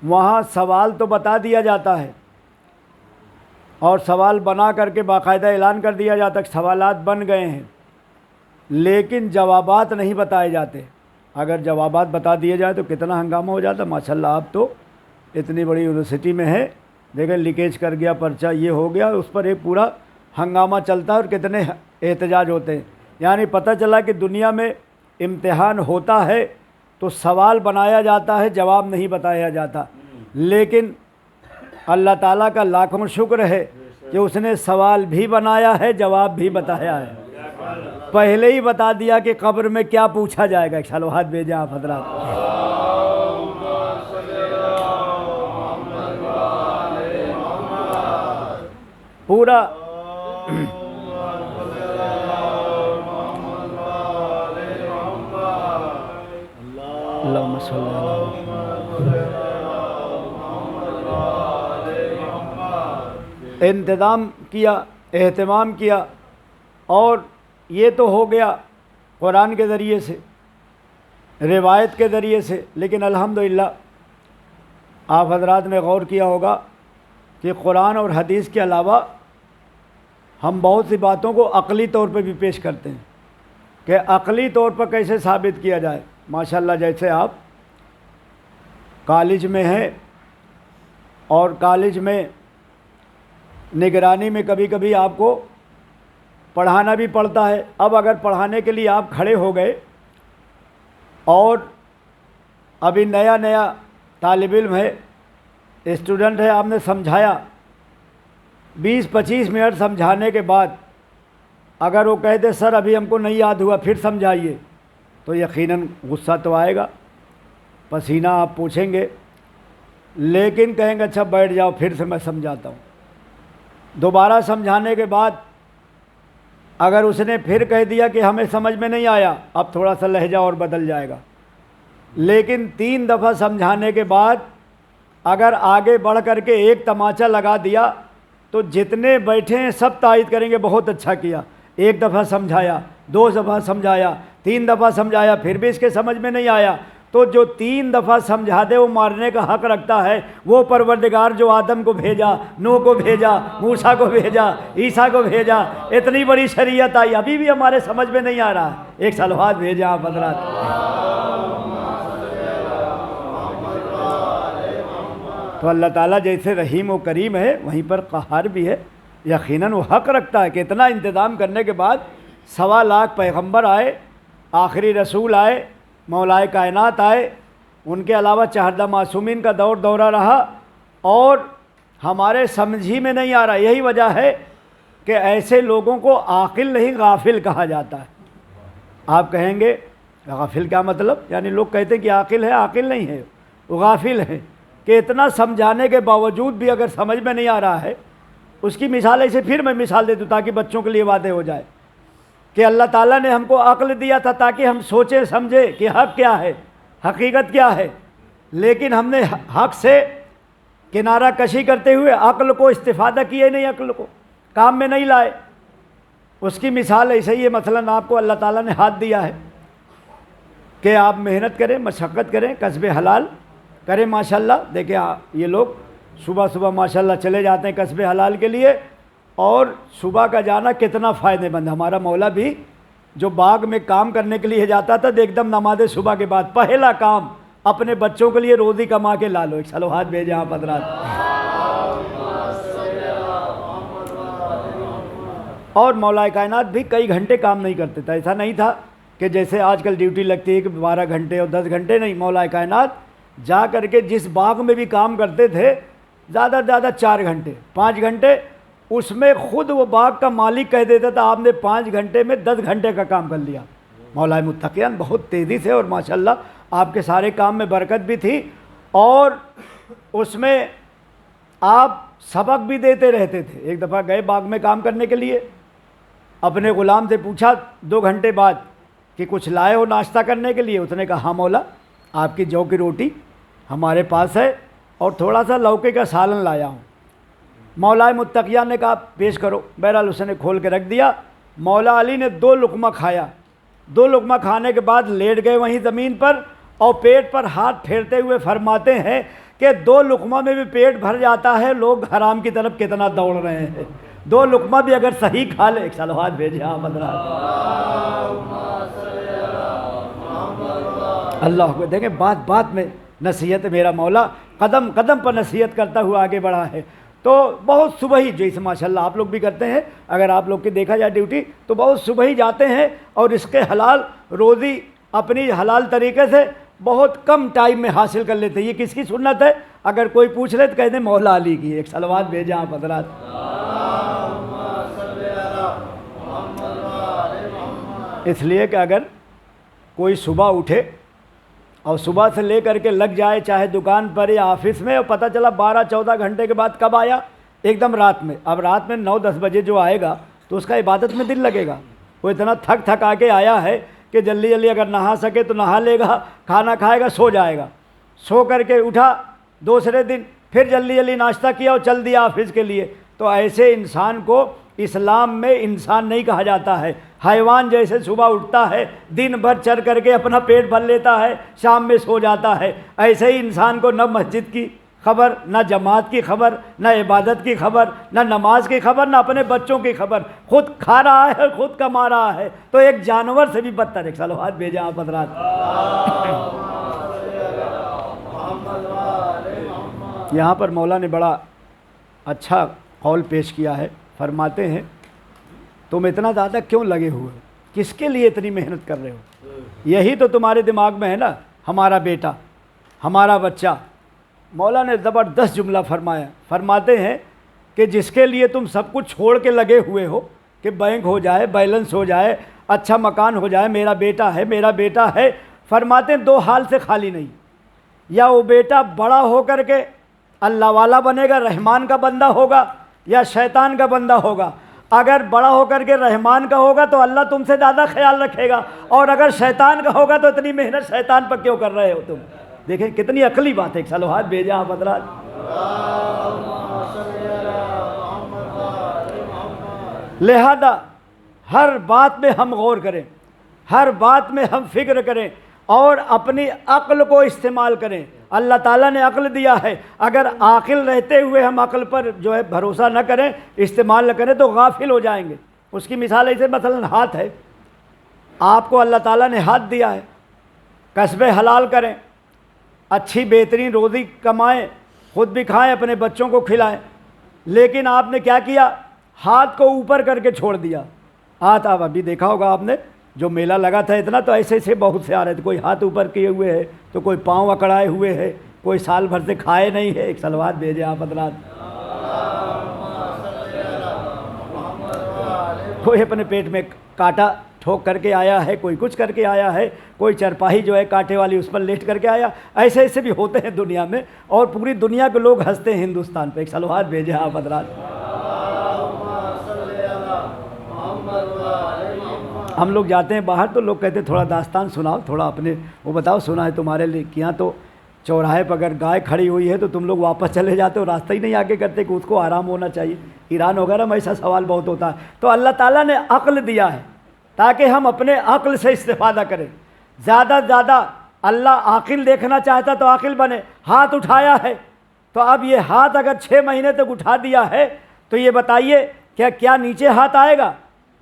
وہاں سوال تو بتا دیا جاتا ہے، اور سوال بنا کر کے باقاعدہ اعلان کر دیا جاتا کہ سوالات بن گئے ہیں، لیکن جوابات نہیں بتائے جاتے۔ اگر جوابات بتا دیے جائے تو کتنا ہنگامہ ہو جاتا۔ ماشاءاللہ آپ تو اتنی بڑی یونیورسٹی میں ہے، دیکھیں لیکیج کر گیا پرچہ، یہ ہو گیا، اس پر ایک پورا ہنگامہ چلتا ہے اور کتنے احتجاج ہوتے ہیں۔ یعنی پتہ چلا کہ دنیا میں امتحان ہوتا ہے تو سوال بنایا جاتا ہے، جواب نہیں بتایا جاتا، لیکن اللہ تعالیٰ کا لاکھوں شکر ہے کہ اس نے سوال بھی بنایا ہے، جواب بھی بتایا ہے، پہلے ہی بتا دیا کہ قبر میں کیا پوچھا جائے گا۔ چلو ہاتھ بھیجیں آپ حضرات۔ پورا اللہم صلی انتظام کیا، اہتمام کیا، اور یہ تو ہو گیا قرآن کے ذریعے سے، روایت کے ذریعے سے، لیکن الحمدللہ آپ حضرات نے غور کیا ہوگا کہ قرآن اور حدیث کے علاوہ ہم بہت سی باتوں کو عقلی طور پہ بھی پیش کرتے ہیں کہ عقلی طور پر کیسے ثابت کیا جائے۔ ماشاءاللہ جیسے آپ کالج میں ہیں اور کالج میں نگرانی میں کبھی کبھی آپ کو پڑھانا بھی پڑتا ہے۔ اب اگر پڑھانے کے لیے آپ کھڑے ہو گئے اور ابھی نیا طالب علم ہے، اسٹوڈنٹ ہے، آپ نے سمجھایا، 20-25 منٹ سمجھانے کے بعد اگر وہ کہہ دے سر ابھی ہم کو نہیں یاد ہوا پھر سمجھائیے، تو یقیناً غصہ تو آئے گا، پسینہ آپ پوچھیں گے، لیکن کہیں گے اچھا بیٹھ جاؤ پھر سے میں سمجھاتا ہوں۔ دوبارہ سمجھانے کے بعد اگر اس نے پھر کہہ دیا کہ ہمیں سمجھ میں نہیں آیا، اب تھوڑا سا لہجہ اور بدل جائے گا، لیکن 3 دفعہ سمجھانے کے بعد اگر آگے بڑھ کر کے ایک تماچا لگا دیا تو جتنے بیٹھے ہیں سب تائید کریں گے بہت اچھا کیا۔ 1 دفعہ سمجھایا، 2 دفعہ سمجھایا، 3 دفعہ سمجھایا، پھر بھی اس کے سمجھ میں نہیں آیا، تو جو 3 دفعہ سمجھا دے وہ مارنے کا حق رکھتا ہے۔ وہ پروردگار جو آدم کو بھیجا، نوح کو بھیجا، موسیٰ کو بھیجا، عیسیٰ کو بھیجا، اتنی بڑی شریعت آئی، ابھی بھی ہمارے سمجھ میں نہیں آ رہا ہے، ایک صلوات بھیجا آپ حضرات۔ تو اللہ تعالیٰ جیسے رحیم و کریم ہے وہیں پر قہار بھی ہے، یقیناً وہ حق رکھتا ہے کہ اتنا انتظام کرنے کے بعد 1.25 لاکھ پیغمبر آئے، آخری رسول آئے، مولائے کائنات آئے، ان کے علاوہ 14 معصومین کا دورہ رہا، اور ہمارے سمجھی میں نہیں آ رہا۔ یہی وجہ ہے کہ ایسے لوگوں کو عاقل نہیں غافل کہا جاتا ہے۔ آپ کہیں گے غافل کیا مطلب؟ یعنی لوگ کہتے ہیں کہ عاقل ہے، عاقل نہیں ہے، وہ غافل ہے، کہ اتنا سمجھانے کے باوجود بھی اگر سمجھ میں نہیں آ رہا ہے۔ اس کی مثال ایسے پھر میں مثال دے دوں تاکہ بچوں کے لیے واضح ہو جائے کہ اللہ تعالیٰ نے ہم کو عقل دیا تھا تاکہ ہم سوچیں سمجھیں کہ حق کیا ہے، حقیقت کیا ہے، لیکن ہم نے حق سے کنارہ کشی کرتے ہوئے عقل کو استفادہ کیے نہیں، عقل کو کام میں نہیں لائے۔ اس کی مثال ایسے ہی ہے، مثلاً آپ کو اللہ تعالیٰ نے ہاتھ دیا ہے کہ آپ محنت کریں، مشقت کریں، کسب حلال کریں۔ ماشاءاللہ دیکھیں یہ لوگ صبح صبح ماشاءاللہ چلے جاتے ہیں کسب حلال کے لیے، اور صبح کا جانا کتنا فائدہ مند۔ ہمارا مولا بھی جو باغ میں کام کرنے کے لیے جاتا تھا تو ایک دم نماز صبح کے بعد پہلا کام اپنے بچوں کے لیے روزی کما کے لا لو۔ ایک چلو ہاتھ بھیجیں آپ حضرات۔ اور مولا کائنات بھی کئی گھنٹے کام نہیں کرتے تھے، ایسا نہیں تھا کہ جیسے آج کل ڈیوٹی لگتی ہے کہ 12 گھنٹے اور 10 گھنٹے، نہیں، مولا کائنات جا کر کے جس باغ میں بھی کام کرتے تھے زیادہ سے زیادہ 4 گھنٹے 5 گھنٹے، اس میں خود وہ باغ کا مالک کہہ دیتا تھا آپ نے 5 گھنٹے میں 10 گھنٹے کا کام کر لیا۔ مولا متقیان بہت تیزی سے، اور ماشاءاللہ آپ کے سارے کام میں برکت بھی تھی، اور اس میں آپ سبق بھی دیتے رہتے تھے۔ ایک دفعہ گئے باغ میں کام کرنے کے لیے، اپنے غلام سے پوچھا 2 گھنٹے بعد کہ کچھ لائے ہو ناشتہ کرنے کے لیے؟ اس نے کہا ہاں مولا، آپ کی جو کی روٹی ہمارے پاس ہے اور تھوڑا سا لوکے کا سالن لایا ہوں۔ مولا متقیان نے کہا پیش کرو۔ بہرحال اس نے کھول کے رکھ دیا۔ مولا علی نے 2 لقمہ کھایا، 2 لقمہ کھانے کے بعد لیٹ گئے وہیں زمین پر، اور پیٹ پر ہاتھ پھیرتے ہوئے فرماتے ہیں کہ 2 لقمہ میں بھی پیٹ بھر جاتا ہے، لوگ حرام کی طرف کتنا دوڑ رہے ہیں۔ 2 لقمہ بھی اگر صحیح کھا لے، ایک صلوات بھیجے آپ حضرات۔ اللہ کو دیکھیں، بات بات میں نصیحت، میرا مولا قدم قدم پر نصیحت کرتا ہوا آگے بڑھا ہے۔ تو بہت صبح ہی، جیسے ماشاءاللہ آپ لوگ بھی کرتے ہیں، اگر آپ لوگ کی دیکھا جائے ڈیوٹی، تو بہت صبح ہی جاتے ہیں اور اس کے حلال روزی اپنی حلال طریقے سے بہت کم ٹائم میں حاصل کر لیتے ہیں۔ یہ کس کی سنت ہے؟ اگر کوئی پوچھ لے تو کہہ دیں مولا علی کی۔ ایک صلوات بھیجیں آپ حضرات۔ اس لیے کہ اگر کوئی صبح اٹھے اور صبح سے لے کر کے لگ جائے، چاہے دکان پر یا آفس میں، اور پتہ چلا 12-14 گھنٹے کے بعد کب آیا؟ ایک دم رات میں۔ اب رات میں 9-10 بجے جو آئے گا تو اس کا عبادت میں دل لگے گا۔ وہ اتنا تھک آ کے آیا ہے کہ جلدی جلدی اگر نہا سکے تو نہا لے گا، کھانا کھائے گا، سو جائے گا۔ سو کر کے اٹھا دوسرے دن، پھر جلدی جلدی ناشتہ کیا اور چل دیا آفس کے لیے۔ تو ایسے انسان کو اسلام میں انسان نہیں کہا جاتا ہے۔ حیوان جیسے صبح اٹھتا ہے، دن بھر چر کر کے اپنا پیٹ بھر لیتا ہے، شام میں سو جاتا ہے، ایسے ہی انسان کو نہ مسجد کی خبر، نہ جماعت کی خبر، نہ عبادت کی خبر، نہ نماز کی خبر، نہ اپنے بچوں کی خبر۔ خود کھا رہا ہے، خود کما رہا ہے، تو ایک جانور سے بھی بدتر۔ ایک صلوات بھیجیں آپ حضرات۔ یہاں پر مولا نے بڑا اچھا قول پیش کیا ہے، فرماتے ہیں تم اتنا زیادہ کیوں لگے ہوئے ہو؟ کس کے لیے اتنی محنت کر رہے ہو؟ یہی تو تمہارے دماغ میں ہے نا، ہمارا بیٹا، ہمارا بچہ۔ مولا نے زبردست جملہ فرمایا، فرماتے ہیں کہ جس کے لیے تم سب کچھ چھوڑ کے لگے ہوئے ہو کہ بینک ہو جائے، بیلنس ہو جائے، اچھا مکان ہو جائے، میرا بیٹا ہے، میرا بیٹا ہے، فرماتے ہیں 2 حال سے خالی نہیں۔ یا وہ بیٹا بڑا ہو کر کے اللہ والا بنے گا، رحمان کا بندہ ہوگا، یا شیطان کا بندہ ہوگا۔ اگر بڑا ہو کر کے رحمان کا ہوگا تو اللہ تم سے زیادہ خیال رکھے گا، اور اگر شیطان کا ہوگا تو اتنی محنت شیطان پر کیوں کر رہے ہو تم؟ دیکھیں کتنی عقلی بات ہے۔ ایک صلوات بھیجیں آپ حضرات۔ لہذا ہر بات میں ہم غور کریں، ہر بات میں ہم فکر کریں اور اپنی عقل کو استعمال کریں۔ اللہ تعالیٰ نے عقل دیا ہے، اگر عاقل رہتے ہوئے ہم عقل پر جو ہے بھروسہ نہ کریں، استعمال نہ کریں تو غافل ہو جائیں گے۔ اس کی مثال ایسے مثلاً ہاتھ ہے، آپ کو اللہ تعالیٰ نے ہاتھ دیا ہے، کسب حلال کریں، اچھی بہترین روزی کمائیں، خود بھی کھائیں، اپنے بچوں کو کھلائیں، لیکن آپ نے کیا کیا؟ ہاتھ کو اوپر کر کے چھوڑ دیا۔ ہاتھ آپ ابھی دیکھا ہوگا آپ نے، جو میلہ لگا تھا اتنا، تو ایسے ایسے بہت سے آ رہے تھے، کوئی ہاتھ اوپر کیے ہوئے ہے تو کوئی پاؤں اکڑائے ہوئے ہے، کوئی سال بھر سے کھائے نہیں ہے۔ ایک صلوات بھیجیں آپ حضرات۔ کوئی اپنے پیٹ میں کانٹا ٹھوک کر کے آیا ہے، کوئی کچھ کر کے آیا ہے، کوئی چرپاہی جو ہے کانٹے والی اس پر لیٹ کر کے آیا۔ ایسے ایسے بھی ہوتے ہیں دنیا میں، اور پوری دنیا کے لوگ ہنستے ہیں ہندوستان پہ۔ ایک صلوات بھیجیں آپ حضرات۔ ہم لوگ جاتے ہیں باہر تو لوگ کہتے ہیں تھوڑا داستان سناؤ، تھوڑا اپنے وہ بتاؤ، سنا ہے تمہارے لیے کیا۔ تو چوراہے پر اگر گائے کھڑی ہوئی ہے تو تم لوگ واپس چلے جاتے ہو، راستہ ہی نہیں آگے کرتے کہ اس کو آرام ہونا چاہیے۔ ایران وغیرہ میں ایسا سوال بہت ہوتا ہے۔ تو اللہ تعالیٰ نے عقل دیا ہے تاکہ ہم اپنے عقل سے استفادہ کریں زیادہ سے زیادہ۔ اللہ عاقل دیکھنا چاہتا تو عاقل بنے۔ ہاتھ اٹھایا ہے تو اب یہ ہاتھ اگر 6 مہینے تک اٹھا دیا ہے تو یہ بتائیے کیا نیچے ہاتھ آئے گا؟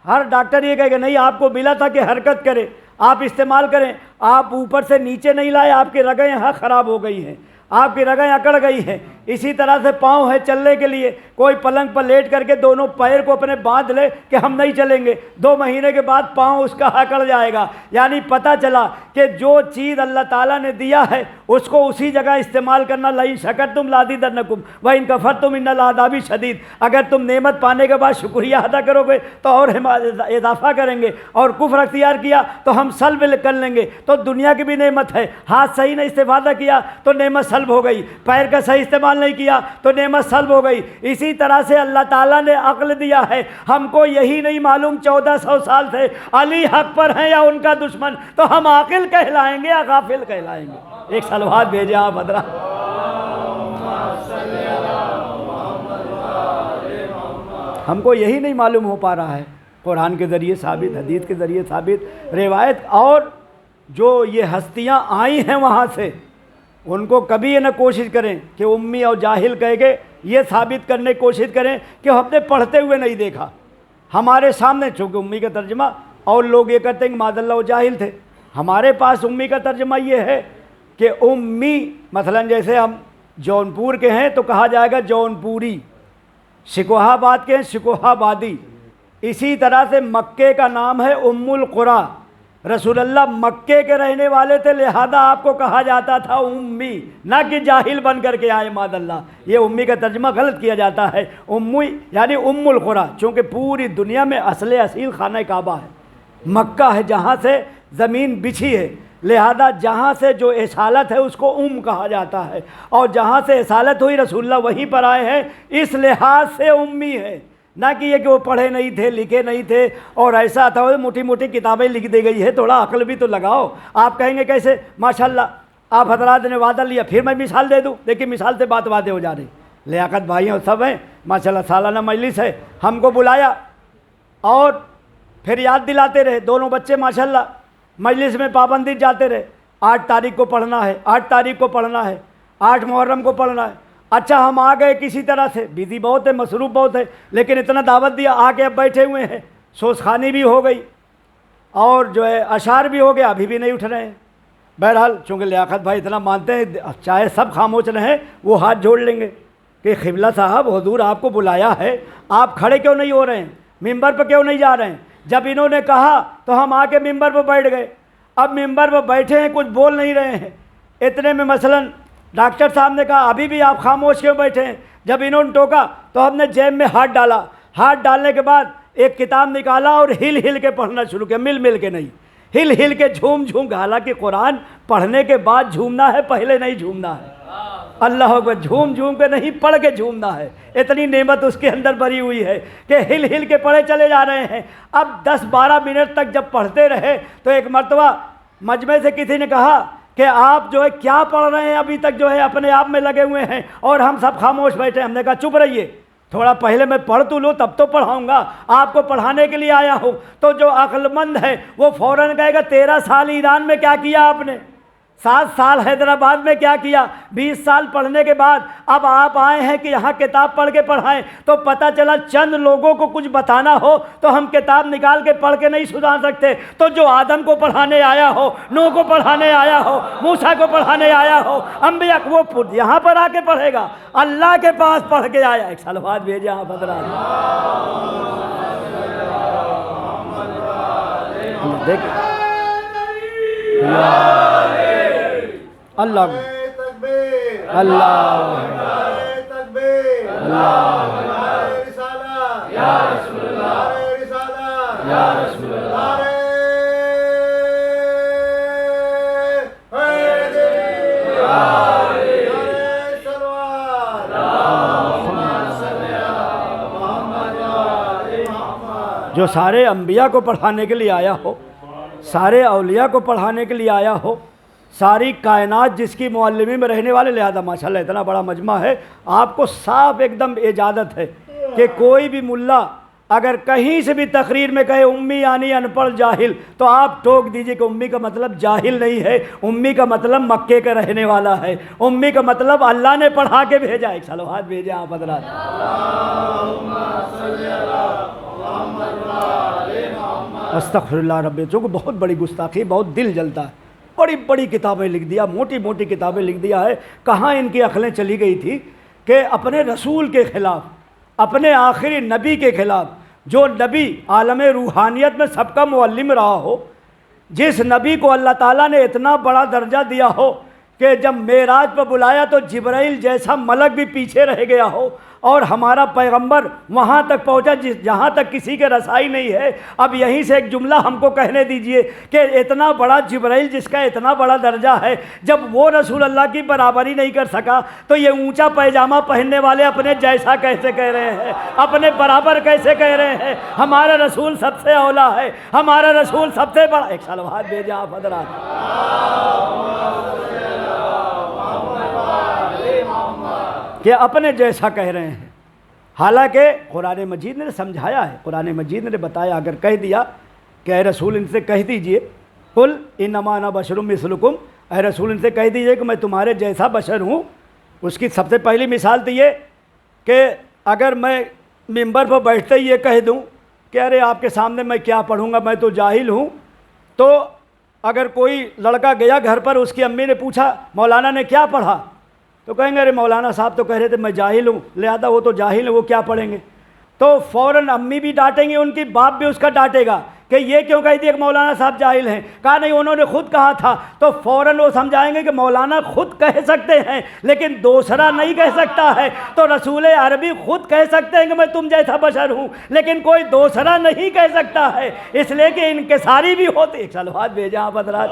ہر ڈاکٹر یہ کہے گا نہیں، آپ کو ملا تھا کہ حرکت کرے، آپ استعمال کریں۔ آپ اوپر سے نیچے نہیں لائے، آپ کی رگیں یہاں خراب ہو گئی ہیں، آپ کی رگیں اکڑ گئی ہیں۔ اسی طرح سے پاؤں ہے چلنے کے لیے، کوئی پلنگ پر لیٹ کر کے دونوں پیر کو اپنے باندھ لے کہ ہم نہیں چلیں گے، 2 مہینے کے بعد پاؤں اس کا اکڑ جائے گا۔ یعنی پتہ چلا کہ جو چیز اللہ تعالیٰ نے دیا ہے اس کو اسی جگہ استعمال کرنا۔ لئن شکرتم لازیدنکم وإن کفرتم ان العذاب شدید۔ اگر تم نعمت پانے کے بعد شکریہ ادا کرو گے تو اور ہم اضافہ کریں گے، اور کفر اختیار کیا تو ہم سلب کر لیں گے۔ تو دنیا کی بھی نعمت ہے، ہاتھ صحیح نہیں استفادہ کیا تو نعمت سلب ہو گئی، پیر کا صحیح استعمال نہیں کیا تو نعمت سلب ہو گئی۔ اسی طرح سے اللہ تعالیٰ نے عقل دیا ہے، ہم کو یہی نہیں معلوم 1400 سال سے علی حق پر ہیں یا ان کا دشمن، تو ہم عاقل کہلائیں گے یا غافل کہلائیں گے؟ ایک صلوات بھیجیں آپ حضرات۔ ہم کو یہی نہیں معلوم ہو پا رہا ہے، قرآن کے ذریعے ثابت، حدیث کے ذریعے ثابت، روایت، اور جو یہ ہستیاں آئی ہیں وہاں سے ان کو کبھی یہ نہ کوشش کریں کہ امی اور جاہل کہہ کے یہ ثابت کرنے کی کوشش کریں کہ ہم نے پڑھتے ہوئے نہیں دیکھا. ہمارے سامنے چونکہ امی کا ترجمہ اور لوگ یہ کہتے ہیں کہ معاذ اللہ وہ جاہل تھے. ہمارے پاس امی کا ترجمہ یہ ہے کہ امی مثلا جیسے ہم جونپور کے ہیں تو کہا جائے گا جونپوری، شکوہ آباد کے ہیں شکوہ آبادی. اسی طرح سے مکے کا نام ہے ام القریٰ. رسول اللہ مکے کے رہنے والے تھے، لہذا آپ کو کہا جاتا تھا امی، نہ کہ جاہل بن کر کے آئے معاذ اللہ. یہ امی کا ترجمہ غلط کیا جاتا ہے. امی یعنی ام القریٰ، چونکہ پوری دنیا میں اصیل خانہ کعبہ ہے، مکہ ہے جہاں سے زمین بچھی ہے، لہذا جہاں سے جو اصالت ہے اس کو کہا جاتا ہے، اور جہاں سے اصالت ہوئی رسول اللہ وہیں پر آئے ہیں، اس لحاظ سے امی ہے. نہ کہ یہ کہ وہ پڑھے نہیں تھے، لکھے نہیں تھے اور ایسا تھا موٹی موٹی کتابیں لکھ دی گئی ہے. تھوڑا عقل بھی تو لگاؤ. آپ کہیں گے کیسے؟ ماشاءاللہ آپ حضرات نے وعدہ لیا، پھر میں مثال دے دوں. دیکھیے مثال سے بات وعدے ہو جا رہی. لیاقت بھائی اور سب ہیں ماشاءاللہ، سالانہ مجلس ہے، ہم کو بلایا اور پھر یاد دلاتے رہے. دونوں بچے ماشاءاللہ مجلس میں پابندی جاتے رہے. 8 تاریخ کو پڑھنا ہے، 8 تاریخ کو پڑھنا ہے، 8 محرم کو پڑھنا ہے. اچھا ہم آ گئے کسی طرح سے، بزی بہت ہے، مصروف بہت ہے، لیکن اتنا دعوت دیا، آ کے اب بیٹھے ہوئے ہیں. سوز خوانی بھی ہو گئی اور جو ہے اشعار بھی ہو گیا، ابھی بھی نہیں اٹھ رہے ہیں. بہرحال چونکہ لیاقت بھائی اتنا مانتے ہیں، چاہے سب خاموش رہیں وہ ہاتھ جوڑ لیں گے کہ قبلہ صاحب حضور آپ کو بلایا ہے، آپ کھڑے کیوں نہیں ہو رہے ہیں، ممبر پہ کیوں نہیں جا رہے ہیں. جب انہوں نے کہا تو ہم آ کے ممبر پہ بیٹھ گئے. اب ممبر پہ بیٹھے ہیں، کچھ بول نہیں رہے ہیں. اتنے میں مثلاً ڈاکٹر صاحب نے کہا ابھی بھی آپ خاموش کیوں بیٹھے ہیں. جب انہوں نے ٹوکا تو ہم نے جیب میں ہاتھ ڈالا. ہاتھ ڈالنے کے بعد ایک کتاب نکالا اور ہل ہل کے پڑھنا شروع کیا. مل مل کے نہیں، ہل ہل کے، جھوم جھوم کے. حالانکہ قرآن پڑھنے کے بعد جھومنا ہے، پہلے نہیں جھومنا ہے. اللہ اکبر. جھوم جھوم کے نہیں، پڑھ کے جھومنا ہے. اتنی نعمت اس کے اندر بھری ہوئی ہے کہ ہل ہل کے پڑھے چلے جا رہے ہیں. اب 10-12 منٹ تک جب پڑھتے رہے تو ایک مرتبہ مجمع سے کسی نے کہا کہ آپ جو ہے کیا پڑھ رہے ہیں، ابھی تک جو ہے اپنے آپ میں لگے ہوئے ہیں اور ہم سب خاموش بیٹھے. ہم نے کہا چپ رہیے، تھوڑا پہلے میں پڑھ تو لوں تب تو پڑھاؤں گا، آپ کو پڑھانے کے لیے آیا ہوں. تو جو عقل مند ہے وہ فوراً کہے گا 13 سال ایران میں کیا کیا آپ نے، 7 سال حیدرآباد میں کیا کیا، 20 سال پڑھنے کے بعد اب آپ آئے ہیں کہ یہاں کتاب پڑھ کے پڑھائیں. تو پتہ چلا چند لوگوں کو کچھ بتانا ہو تو ہم کتاب نکال کے پڑھ کے نہیں سنا سکتے. تو جو آدم کو پڑھانے آیا ہو، نوح کو پڑھانے آیا ہو، موسیٰ کو پڑھانے آیا ہو، انبیاء کو، وہ یہاں پر آ کے پڑھے گا. اللہ کے پاس پڑھ کے آیا. ایک صلوات بھیجے آپ حضرات. دیکھیں اللہ اللہ اللہ جو سارے انبیاء کو پڑھانے کے لیے آیا ہو، سارے اولیاء کو پڑھانے کے لیے آیا ہو، ساری کائنات جس کی معلمی میں رہنے والے. لہذا ماشاءاللہ اتنا بڑا مجمع ہے، آپ کو صاف ایک دم اجازت ہے کہ کوئی بھی ملا اگر کہیں سے بھی تقریر میں کہے امی یعنی ان پڑھ جاہل، تو آپ ٹوک دیجئے کہ امی کا مطلب جاہل نہیں ہے، امی کا مطلب مکے کا رہنے والا ہے، امی کا مطلب اللہ نے پڑھا کے بھیجا. ایک صلوات بھیجے آپ حضرات. استغفر اللہ رب. جو کہ بہت بڑی گستاخی، بہت دل جلتا ہے. بڑی بڑی کتابیں لکھ دیا، موٹی موٹی کتابیں لکھ دیا ہے. کہاں ان کی عقلیں چلی گئی تھی کہ اپنے رسول کے خلاف، اپنے آخری نبی کے خلاف، جو نبی عالم روحانیت میں سب کا معلم رہا ہو، جس نبی کو اللہ تعالیٰ نے اتنا بڑا درجہ دیا ہو کہ جب معراج پہ بلایا تو جبرائیل جیسا ملک بھی پیچھے رہ گیا ہو، اور ہمارا پیغمبر وہاں تک پہنچا جہاں تک کسی کے رسائی نہیں ہے. اب یہیں سے ایک جملہ ہم کو کہنے دیجئے کہ اتنا بڑا جبرائیل جس کا اتنا بڑا درجہ ہے، جب وہ رسول اللہ کی برابری نہیں کر سکا تو یہ اونچا پیجامہ پہننے والے اپنے جیسا کیسے کہہ رہے ہیں، اپنے برابر کیسے کہہ رہے ہیں. ہمارا رسول سب سے اولا ہے، ہمارا رسول سب سے بڑا. ایک صلوات بھیجا آپ حضرات. کہ اپنے جیسا کہہ رہے ہیں، حالانکہ قرآن مجید نے سمجھایا ہے، قرآن مجید نے بتایا. اگر کہہ دیا کہ اے رسول ان سے کہہ دیجئے قل انما انا بشر مثلکم اے رسول ان سے کہہ دیجئے کہ میں تمہارے جیسا بشر ہوں۔ اس کی سب سے پہلی مثال تو یہ کہ اگر میں ممبر پر بیٹھتے ہی یہ کہہ دوں کہ ارے آپ کے سامنے میں کیا پڑھوں گا، میں تو جاہل ہوں، تو اگر کوئی لڑکا گیا گھر پر، اس کی امی نے پوچھا مولانا نے کیا پڑھا، تو کہیں گے ارے مولانا صاحب تو کہہ رہے تھے میں جاہل ہوں، لہذا وہ تو جاہل ہے، وہ کیا پڑھیں گے؟ تو فوراً امی بھی ڈانٹیں گی، ان کی باپ بھی اس کا ڈانٹے گا کہ یہ کیوں کہہ دیا کہ مولانا صاحب جاہل ہیں؟ کہا نہیں انہوں نے خود کہا تھا۔ تو فوراً وہ سمجھائیں گے کہ مولانا خود کہہ سکتے ہیں لیکن دوسرا نہیں کہہ سکتا ہے، تو رسول عربی خود کہہ سکتے ہیں کہ میں تم جیسا بشر ہوں، لیکن کوئی دوسرا نہیں کہہ سکتا ہے، اس لیے کہ انکساری بھی ہوتی۔ ایک صلوات بھیجیں آپ حضرات۔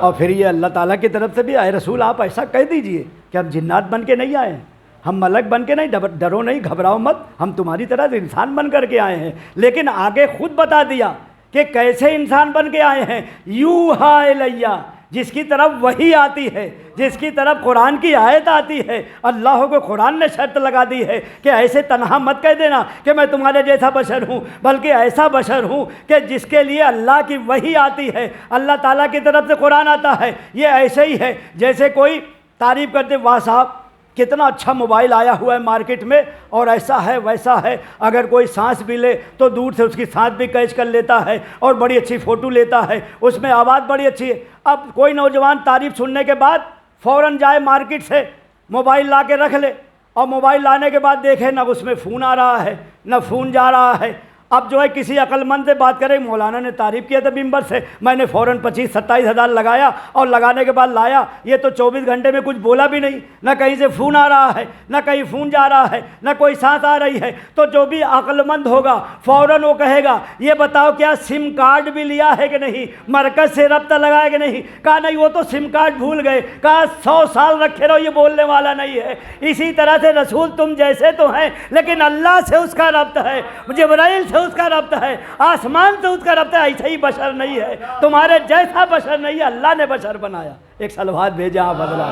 اور پھر یہ اللہ تعالیٰ کی طرف سے بھی اے رسول آپ ایسا کہہ دیجئے کہ ہم جنات بن کے نہیں آئے ہیں، ہم ملک بن کے نہیں، ڈرو نہیں، گھبراؤ مت، ہم تمہاری طرح انسان بن کر کے آئے ہیں۔ لیکن آگے خود بتا دیا کہ کیسے انسان بن کے آئے ہیں، یوحا الیہ، جس کی طرف وحی آتی ہے، جس کی طرف قرآن کی آیت آتی ہے، اللہ کو قرآن نے شرط لگا دی ہے کہ ایسے تنہا مت کہہ دینا کہ میں تمہارے جیسا بشر ہوں، بلکہ ایسا بشر ہوں کہ جس کے لیے اللہ کی وحی آتی ہے، اللہ تعالیٰ کی طرف سے قرآن آتا ہے۔ یہ ایسے ہی ہے جیسے کوئی تعریف کرتے واہ صاحب کتنا اچھا موبائل آیا ہوا ہے مارکیٹ میں، اور ایسا ہے ویسا ہے، اگر کوئی سانس بھی لے تو دور سے اس کی سانس بھی کیچ کر لیتا ہے، اور بڑی اچھی فوٹو لیتا ہے، اس میں آواز بڑی اچھی ہے۔ اب کوئی نوجوان تعریف سننے کے بعد فوراً جائے مارکیٹ سے موبائل لا کے رکھ لے، اور موبائل لانے کے بعد دیکھے نہ اس میں فون آ رہا ہے نہ فون جا رہا ہے۔ اب جو ہے کسی عقل مند سے بات کرے، مولانا نے تعریف کیا تھا ممبر سے، میں نے فوراً 25-27 ہزار لگایا، اور لگانے کے بعد لایا، یہ تو 24 گھنٹے میں کچھ بولا بھی نہیں، نہ کہیں سے فون آ رہا ہے نہ کہیں فون جا رہا ہے نہ کوئی سانس آ رہی ہے۔ تو جو بھی عقل مند ہوگا فوراً وہ کہے گا یہ بتاؤ کیا سم کارڈ بھی لیا ہے کہ نہیں، مرکز سے رابطہ لگایا کہ نہیں؟ کہا نہیں وہ تو سم کارڈ بھول گئے۔ کہا 100 سال رکھے رہو، یہ بولنے والا نہیں ہے۔ اسی طرح سے رسول تم جیسے تو ہیں لیکن اللہ سے اس کا ربط ہے، جبرائیل سے اس کا ربط ہے، آسمان سے اس کا ربط ہے، ایسے ہی بشر نہیں ہے، تمہارے جیسا بشر نہیں ہے، اللہ نے بشر بنایا۔ ایک صلوات بھیجا آپ بدلا۔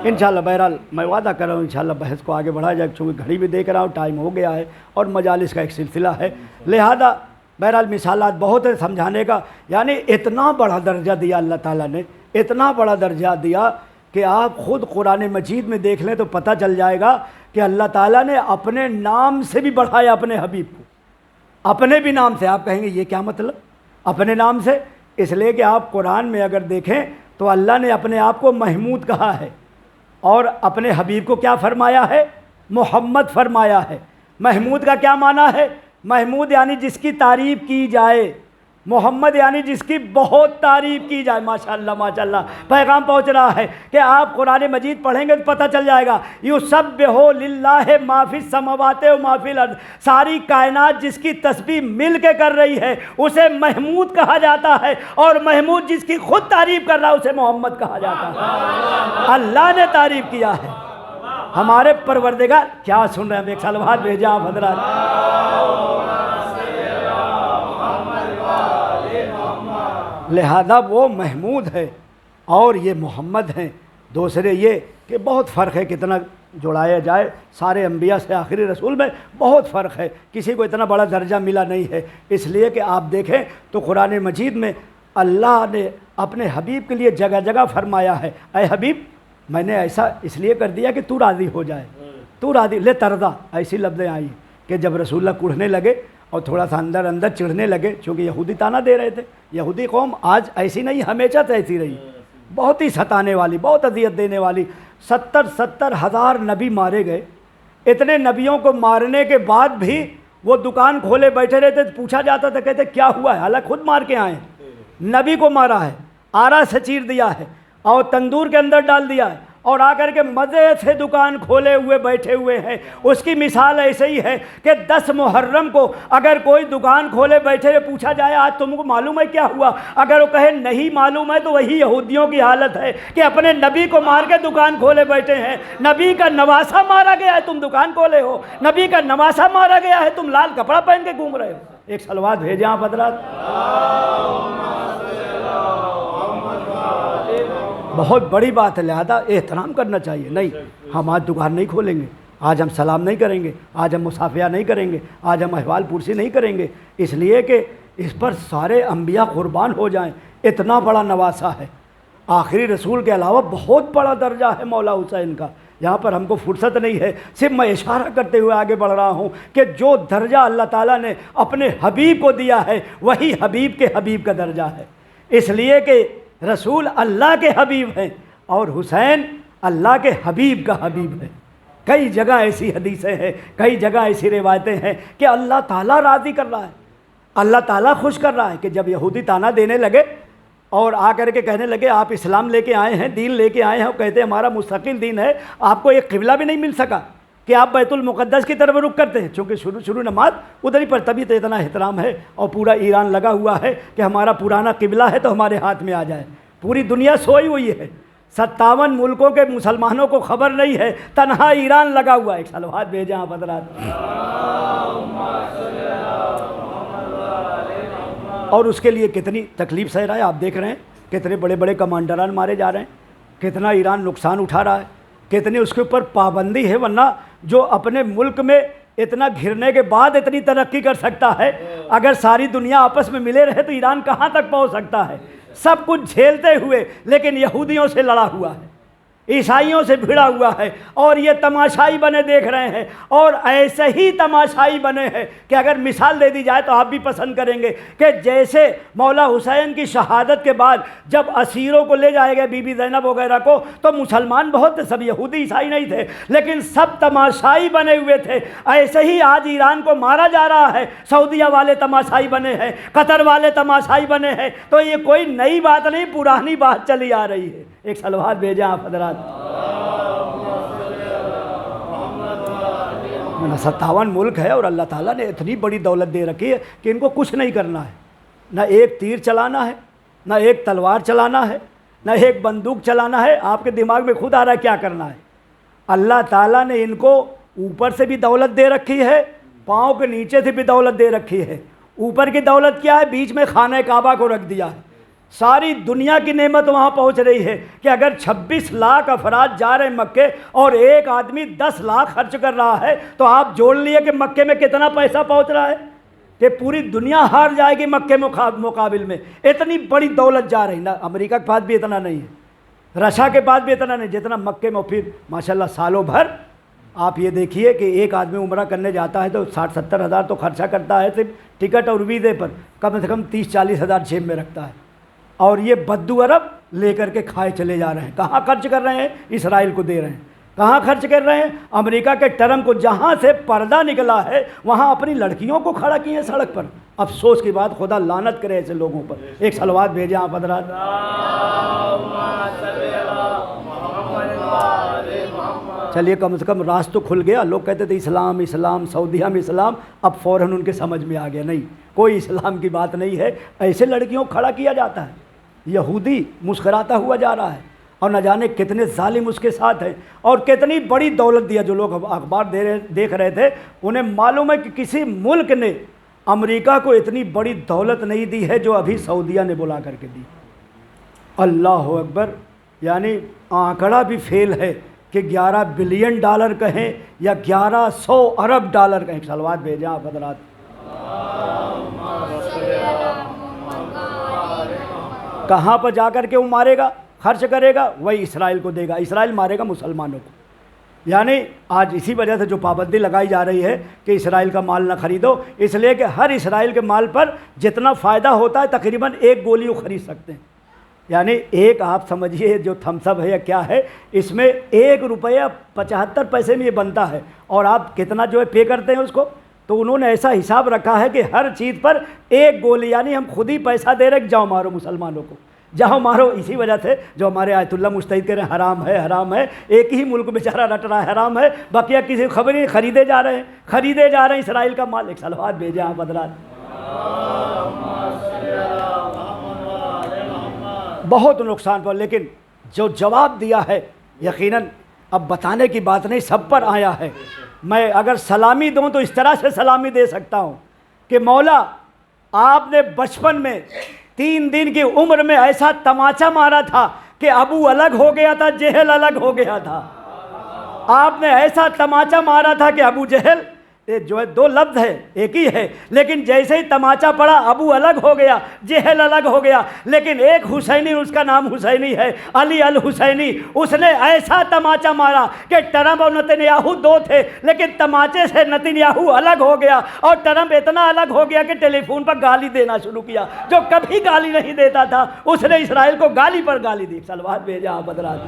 انشاءاللہ بہرحال میں وعدہ کر رہا ہوں انشاءاللہ بحث کو آگے بڑھایا جائے، چونکہ گھڑی بھی دیکھ رہا ہوں ٹائم ہو گیا ہے اور مجالس کا ایک سلسلہ ہے، لہذا بہرحال مثالات بہت ہے سمجھانے کا۔ یعنی اتنا بڑا درجہ دیا اللہ تعالیٰ نے، اتنا بڑا درجہ دیا کہ آپ خود قرآن مجید میں دیکھ لیں تو پتہ چل جائے گا کہ اللہ تعالیٰ نے اپنے نام سے بھی بڑھایا اپنے حبیب کو، اپنے بھی نام سے۔ آپ کہیں گے یہ کیا مطلب اپنے نام سے؟ اس لیے کہ آپ قرآن میں اگر دیکھیں تو اللہ نے اپنے آپ کو محمود کہا ہے، اور اپنے حبیب کو کیا فرمایا ہے؟ محمد فرمایا ہے۔ محمود کا کیا معنی ہے؟ محمود یعنی جس کی تعریف کی جائے، محمد یعنی جس کی بہت تعریف کی جائے۔ ماشاءاللہ ماشاءاللہ پیغام پہنچ رہا ہے کہ آپ قرآن مجید پڑھیں گے تو پتہ چل جائے گا، یسبح للہ ما فی السماوات و ما فی الارض، ساری کائنات جس کی تسبیح مل کے کر رہی ہے اسے محمود کہا جاتا ہے، اور محمود جس کی خود تعریف کر رہا ہے اسے محمد کہا جاتا ہے۔ اللہ نے تعریف کیا ہے، ہمارے پروردگار کیا سن رہے ہیں؟ ایک صلوات بھیجا آپ حضرات۔ لہذا وہ محمود ہے اور یہ محمد ہیں۔ دوسرے یہ کہ بہت فرق ہے، کتنا جوڑایا جائے سارے انبیاء سے آخری رسول میں بہت فرق ہے، کسی کو اتنا بڑا درجہ ملا نہیں ہے۔ اس لیے کہ آپ دیکھیں تو قرآن مجید میں اللہ نے اپنے حبیب کے لیے جگہ جگہ فرمایا ہے اے حبیب میں نے ایسا اس لیے کر دیا کہ تو راضی ہو جائے، تو راضی لے ترضا، ایسی لفظیں آئی کہ جب رسول اللہ کڑھنے لگے اور تھوڑا سا اندر اندر چڑھنے لگے، چونکہ یہودی تانا دے رہے تھے، یہودی قوم آج ایسی نہیں ہمیشہ سے ایسی رہی، بہت ہی ستانے والی، بہت اذیت دینے والی۔ 70 ہزار نبی مارے گئے، اتنے نبیوں کو مارنے کے بعد بھی وہ دکان کھولے بیٹھے رہتے، پوچھا جاتا تھا کہتے کیا ہوا ہے، حالانکہ خود مار کے آئے ہیں، نبی کو مارا ہے، آرا سے چیر دیا ہے اور تندور کے اندر ڈال دیا ہے، اور آ کر کے مزے سے دکان کھولے ہوئے بیٹھے ہوئے ہیں۔ اس کی مثال ایسے ہی ہے کہ 10 محرم کو اگر کوئی دکان کھولے بیٹھے ہوئے پوچھا جائے آج تم کو معلوم ہے کیا ہوا، اگر وہ کہے نہیں معلوم ہے تو وہی یہودیوں کی حالت ہے کہ اپنے نبی کو مار کے دکان کھولے بیٹھے ہیں۔ نبی کا نواسہ مارا گیا ہے، تم دکان کھولے ہو۔ نبی کا نواسہ مارا گیا ہے، تم لال کپڑا پہن کے گھوم رہے ہو۔ ایک صلوات بھیجیں آپ حضرات۔ بہت بڑی بات ہے، لہذا احترام کرنا چاہیے۔ نہیں، ہم آج دکان نہیں کھولیں گے، آج ہم سلام نہیں کریں گے، آج ہم مصافحہ نہیں کریں گے، آج ہم احوال پرسی نہیں کریں گے، اس لیے کہ اس پر سارے انبیاء قربان ہو جائیں۔ اتنا بڑا نواسہ ہے، آخری رسول کے علاوہ بہت بڑا درجہ ہے مولا حسین کا۔ یہاں پر ہم کو فرصت نہیں ہے، صرف میں اشارہ کرتے ہوئے آگے بڑھ رہا ہوں کہ جو درجہ اللہ تعالیٰ نے اپنے حبیب کو دیا ہے وہی حبیب کے حبیب کا درجہ ہے، اس لیے کہ رسول اللہ کے حبیب ہیں اور حسین اللہ کے حبیب کا حبیب ہے۔ کئی جگہ ایسی حدیثیں ہیں، کئی جگہ ایسی روایتیں ہیں کہ اللہ تعالیٰ راضی کر رہا ہے، اللہ تعالیٰ خوش کر رہا ہے کہ جب یہودی طعنہ دینے لگے اور آ کر کے کہنے لگے آپ اسلام لے کے آئے ہیں، دین لے کے آئے ہیں، وہ کہتے ہیں ہمارا مستقل دین ہے، آپ کو ایک قبلہ بھی نہیں مل سکا کہ آپ بیت المقدس کی طرف رخ کرتے ہیں، چونکہ شروع نماز ادھر ہی پر، تبھی تو اتنا احترام ہے اور پورا ایران لگا ہوا ہے کہ ہمارا پرانا قبلہ ہے تو ہمارے ہاتھ میں آ جائے۔ پوری دنیا سوئی ہوئی ہے، 57 ملکوں کے مسلمانوں کو خبر نہیں ہے، تنہا ایران لگا ہوا ہے۔ ایک صلوات بھیجیں آپ حضرات۔ اور اس کے لیے کتنی تکلیف سہ رہا ہے، آپ دیکھ رہے ہیں کتنے بڑے بڑے کمانڈران مارے جا رہے ہیں، کتنا ایران نقصان اٹھا رہا ہے، کتنی اس کے اوپر پابندی ہے، ورنہ جو اپنے ملک میں اتنا گھرنے کے بعد اتنی ترقی کر سکتا ہے، اگر ساری دنیا آپس میں ملے رہے تو ایران کہاں تک پہنچ سکتا ہے؟ سب کچھ جھیلتے ہوئے لیکن یہودیوں سے لڑا ہوا ہے، عیسائیوں سے بھیڑا ہوا ہے، اور یہ تماشائی بنے دیکھ رہے ہیں، اور ایسے ہی تماشائی بنے ہیں کہ اگر مثال دے دی جائے تو آپ بھی پسند کریں گے کہ جیسے مولا حسین کی شہادت کے بعد جب اسیروں کو لے جائے گئے بی بی زینب وغیرہ کو، تو مسلمان بہت تھے، سب یہودی عیسائی نہیں تھے، لیکن سب تماشائی بنے ہوئے تھے۔ ایسے ہی آج ایران کو مارا جا رہا ہے، سعودیہ والے تماشائی بنے ہیں، قطر والے تماشائی بنے ہیں، تو یہ کوئی نئی بات نہیں، پرانی بات چلی آ رہی ہے۔ ایک صلوات بھیجیں آپ حضرات۔ 57 ملک ہے اور اللہ تعالیٰ نے اتنی بڑی دولت دے رکھی ہے کہ ان کو کچھ نہیں کرنا ہے، نہ ایک تیر چلانا ہے، نہ ایک تلوار چلانا ہے، نہ ایک بندوق چلانا ہے۔ آپ کے دماغ میں خود آ رہا ہے کیا کرنا ہے؟ اللہ تعالیٰ نے ان کو اوپر سے بھی دولت دے رکھی ہے، پاؤں کے نیچے سے بھی دولت دے رکھی ہے۔ اوپر کی دولت کیا ہے؟ بیچ میں خانہ کعبہ کو رکھ دیا ہے، ساری دنیا کی نعمت وہاں پہنچ رہی ہے کہ اگر 26 لاکھ افراد جا رہے ہیں مکے اور ایک آدمی 10 لاکھ خرچ کر رہا ہے، تو آپ جوڑ لیے کہ مکے میں کتنا پیسہ پہنچ رہا ہے کہ پوری دنیا ہار جائے گی مکے مقابل میں۔ اتنی بڑی دولت جا رہی، نہ امریکہ کے پاس بھی اتنا نہیں ہے، رشیا کے پاس بھی اتنا نہیں جتنا مکے میں۔ پھر ماشاءاللہ سالوں بھر آپ یہ دیکھیے کہ ایک آدمی عمرہ کرنے جاتا ہے تو 60-70 ہزار تو خرچہ کرتا ہے صرف ٹکٹ اور ویزے پر، کم سے کم 30-40 ہزار جیب میں رکھتا ہے، اور یہ بدو عرب لے کر کے کھائے چلے جا رہے ہیں۔ کہاں خرچ کر رہے ہیں؟ اسرائیل کو دے رہے ہیں۔ کہاں خرچ کر رہے ہیں؟ امریکہ کے ٹرمپ کو، جہاں سے پردہ نکلا ہے وہاں اپنی لڑکیوں کو کھڑا کیے ہیں سڑک پر۔ افسوس کی بات، خدا لعنت کرے ایسے لوگوں پر۔ ایک صلوات بھیجیں آپ حضرات۔ چلیے کم سے کم راز تو کھل گیا۔ لوگ کہتے تھے اسلام اسلام، سعودیہ میں اسلام، اب فوراً ان کے سمجھ میں آ گیا نہیں، کوئی اسلام کی بات نہیں ہے، ایسے لڑکیوں کو کھڑا کیا جاتا ہے۔ یہودی مسکراتا ہوا جا رہا ہے اور نہ جانے کتنے ظالم اس کے ساتھ ہیں، اور کتنی بڑی دولت دیا۔ جو لوگ اخبار دیکھ رہے تھے انہیں معلوم ہے کہ کسی ملک نے امریکہ کو اتنی بڑی دولت نہیں دی ہے جو ابھی سعودیہ نے بلا کر کے دی۔ اللہ اکبر، یعنی آنکڑا بھی فیل ہے کہ 11 بلین ڈالر کہیں یا 1100 ارب ڈالر کہیں۔ صلوات بھیجیں آپ حضرات۔ کہاں پر جا کر کے وہ مارے گا، خرچ کرے گا؟ وہی اسرائیل کو دے گا، اسرائیل مارے گا مسلمانوں کو۔ یعنی آج اسی وجہ سے جو پابندی لگائی جا رہی ہے کہ اسرائیل کا مال نہ خریدو، اس لیے کہ ہر اسرائیل کے مال پر جتنا فائدہ ہوتا ہے تقریباً ایک گولی وہ خرید سکتے ہیں۔ یعنی ایک آپ سمجھیے جو تھمس اپ ہے یا کیا ہے، اس میں 1 روپیہ 75 پیسے میں یہ بنتا ہے، اور آپ کتنا جو ہے پے کرتے ہیں اس کو۔ تو انہوں نے ایسا حساب رکھا ہے کہ ہر چیز پر 1 گولی، یعنی ہم خود ہی پیسہ دے رہے کہ جاؤ مارو مسلمانوں کو، جہاں مارو. اسی وجہ سے جو ہمارے آیت اللہ مجتہد کہہ رہے ہیں حرام ہے حرام ہے، ایک ہی ملک بیچارہ رٹ رہا ہے حرام ہے، بقیہ کسی خبر نہیں، خریدے جا رہے ہیں اسرائیل کا مال. ایک صلوات بھیجیں آپ حضرات. بہت نقصان پر. لیکن جو جواب دیا ہے یقیناً اب بتانے کی بات نہیں، سب پر آیا ہے. میں اگر سلامی دوں تو اس طرح سے سلامی دے سکتا ہوں کہ مولا آپ نے بچپن میں 3 دن کی عمر میں ایسا تماچا مارا تھا کہ ابو الگ ہو گیا تھا، جہل الگ ہو گیا تھا. آپ نے ایسا تماچا مارا تھا کہ ابو جہل جو ہے 2 لفظ ہے ایک ہی ہے، لیکن جیسے ہی تماچا پڑا ابو الگ ہو گیا، جہل الگ ہو گیا. لیکن ایک حسینی، اس کا نام حسینی ہے، علی الحسینی، اس نے ایسا تماچا مارا کہ ٹرمپ اور نتنیاہو 2 تھے، لیکن تماچے سے نتنیاہو الگ ہو گیا اور ٹرمپ اتنا الگ ہو گیا کہ ٹیلی فون پر گالی دینا شروع کیا. جو کبھی گالی نہیں دیتا تھا اس نے اسرائیل کو گالی پر گالی دی. صلوات بھیجا آپ حضرات.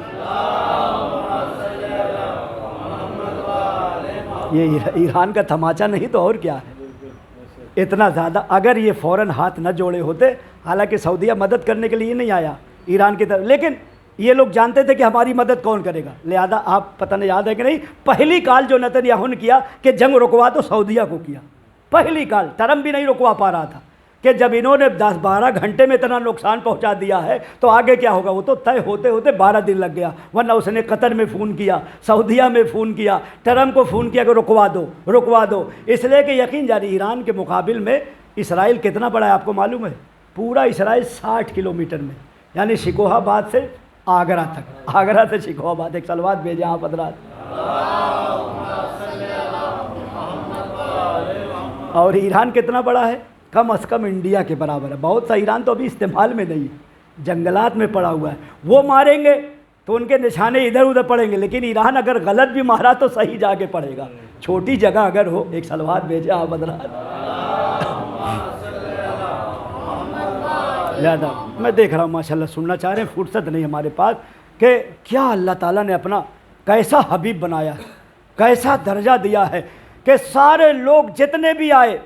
یہ ایران کا تماچا نہیں تو اور کیا ہے. اتنا زیادہ اگر یہ فوراً ہاتھ نہ جوڑے ہوتے، حالانکہ سعودیہ مدد کرنے کے لیے نہیں آیا ایران کی طرف، لیکن یہ لوگ جانتے تھے کہ ہماری مدد کون کرے گا. لہذا آپ پتہ نہیں یاد ہے کہ نہیں، پہلی کال جو نتنیاہو نے کیا کہ جنگ رکوا تو سعودیہ کو کیا. پہلی کال ٹرمپ بھی نہیں رکوا پا رہا تھا کہ جب انہوں نے 10-12 گھنٹے میں اتنا نقصان پہنچا دیا ہے تو آگے کیا ہوگا. وہ تو طے ہوتے ہوتے 12 دن لگ گیا، ورنہ اس نے قطر میں فون کیا، سعودیہ میں فون کیا، ٹرمپ کو فون کیا کہ رکوا دو. اس لیے کہ یقین جاری ایران کے مقابل میں اسرائیل کتنا بڑا ہے آپ کو معلوم ہے؟ پورا اسرائیل 60 کلومیٹر میں، یعنی شکوہ آباد سے آگرہ تک، آگرہ سے شکوہ آباد. ایک صلوات بھیجیں آپ حضرات. اور ایران کتنا بڑا ہے؟ کم از کم انڈیا کے برابر ہے. بہت سا ایران تو ابھی استعمال میں نہیں ہے، جنگلات میں پڑا ہوا ہے. وہ ماریں گے تو ان کے نشانے ادھر ادھر پڑیں گے، لیکن ایران اگر غلط بھی مارا تو صحیح جا کے پڑے گا، چھوٹی جگہ اگر ہو. ایک صلوات بھیجے آپ حضرات. لہذا میں دیکھ رہا ہوں ماشاءاللہ سننا چاہ رہے ہیں، فرصت نہیں ہمارے پاس، کہ کیا اللہ تعالیٰ نے اپنا کیسا حبیب بنایا ہے، کیسا درجہ دیا ہے کہ سارے لوگ جتنے بھی آئے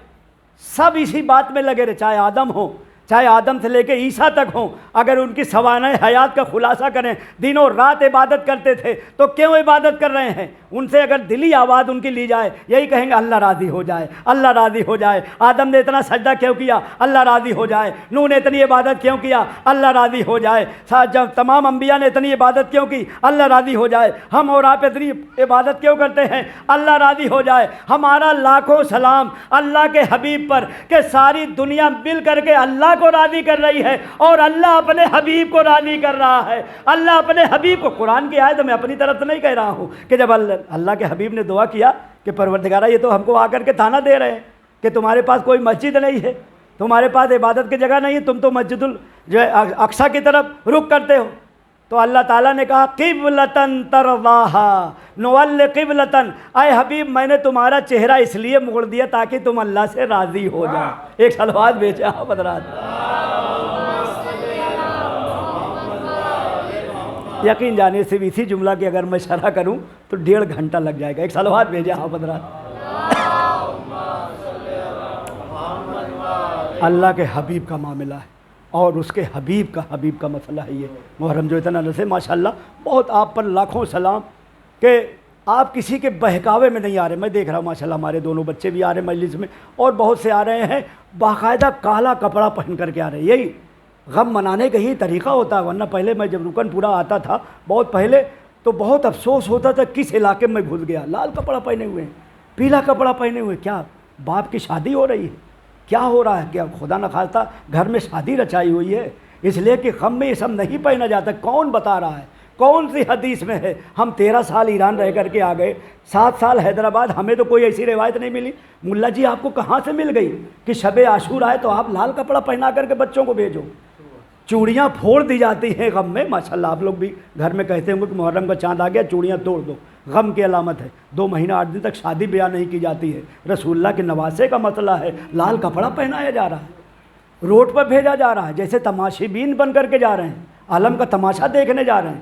سب اسی بات میں لگے رہے، چاہے آدم ہو، چاہے آدم سے لے کے عیسیٰ تک ہوں. اگر ان کی سوانح حیات کا خلاصہ کریں، دنوں رات عبادت کرتے تھے تو کیوں عبادت کر رہے ہیں؟ ان سے اگر دلی آواز ان کی لی جائے یہی کہیں گے اللہ راضی ہو جائے، اللہ راضی ہو جائے. آدم نے اتنا سجدہ کیوں کیا؟ اللہ راضی ہو جائے. نوح نے اتنی عبادت کیوں کیا؟ اللہ راضی ہو جائے. جب تمام انبیاء نے اتنی عبادت کیوں کی؟ اللہ راضی ہو جائے. ہم اور آپ اتنی عبادت کیوں کرتے ہیں؟ اللہ راضی ہو جائے. ہمارا لاکھوں سلام اللہ کے حبیب پر کہ ساری دنیا مل کر کے اللہ کو راضی کر رہی ہے اور اللہ اپنے حبیب کو راضی کر رہا ہے. اللہ اپنے حبیب کو، قرآن کی آیت میں اپنی طرف سے نہیں کہہ رہا ہوں، کہ جب اللہ کے حبیب نے دعا کیا کہ پروردگارہ یہ تو ہم کو آ کر کے تانا دے رہے ہیں کہ تمہارے پاس کوئی مسجد نہیں ہے، تمہارے پاس عبادت کی جگہ نہیں ہے، تم تو مسجد جو ہے اقصیٰ کی طرف رخ کرتے ہو. تو اللہ تعالیٰ نے کہا قبلتن ترضاہا نول قبلتن، اے حبیب میں نے تمہارا چہرہ اس لیے موڑ دیا تاکہ تم اللہ سے راضی ہو جاؤ. ایک صلوات بھیجے آپ حضرات. یقین جانے صرف اسی جملہ کی اگر میں شرح کروں تو 1.5 گھنٹہ لگ جائے گا. ایک صلوات بھیجے آپ حضرات. اللہ کے حبیب کا معاملہ ہے اور اس کے حبیب کا مسئلہ ہے. یہ محرم جو اتنا نسے ماشاءاللہ بہت آپ پر لاکھوں سلام کہ آپ کسی کے بہکاوے میں نہیں آ رہے. میں دیکھ رہا ہوں ماشاءاللہ ہمارے دونوں بچے بھی آ رہے ہیں مجلس میں اور بہت سے آ رہے ہیں باقاعدہ کالا کپڑا پہن کر کے آ رہے ہیں. یہی غم منانے کا ہی طریقہ ہوتا ہے. ورنہ پہلے میں جب رکن پورا آتا تھا بہت پہلے تو بہت افسوس ہوتا تھا کس علاقے میں گھس گیا. لال کپڑا پہنے ہوئے ہیں، پیلا کپڑا پہنے ہوئے، کیا باپ کی شادی ہو رہی ہے؟ کیا ہو رہا ہے؟ کیا خدا نخواستہ گھر میں شادی رچائی ہوئی ہے؟ اس لیے کہ غم میں یہ سب نہیں پہنا جاتا. کون بتا رہا ہے؟ کون سی حدیث میں ہے؟ ہم 13 سال ایران رہ کر کے آ گئے، 7 سال حیدرآباد، ہمیں تو کوئی ایسی روایت نہیں ملی. ملا جی آپ کو کہاں سے مل گئی کہ شب عاشور آئے تو آپ لال کپڑا پہنا کر کے بچوں کو بھیجو؟ چوڑیاں پھوڑ دی جاتی ہیں غم میں. ماشاءاللہ آپ لوگ بھی گھر میں کہتے ہوں گے کہ محرم کا چاند آ گیا چوڑیاں توڑ دو، غم کی علامت ہے. 2 مہینہ 8 دن تک شادی بیاہ نہیں کی جاتی ہے. رسول اللہ کے نواسے کا مسئلہ ہے. لال کپڑا پہنایا جا رہا ہے، روڈ پر بھیجا جا رہا ہے جیسے تماشی بین بن کر کے جا رہے ہیں، عالم کا تماشا دیکھنے جا رہے ہیں.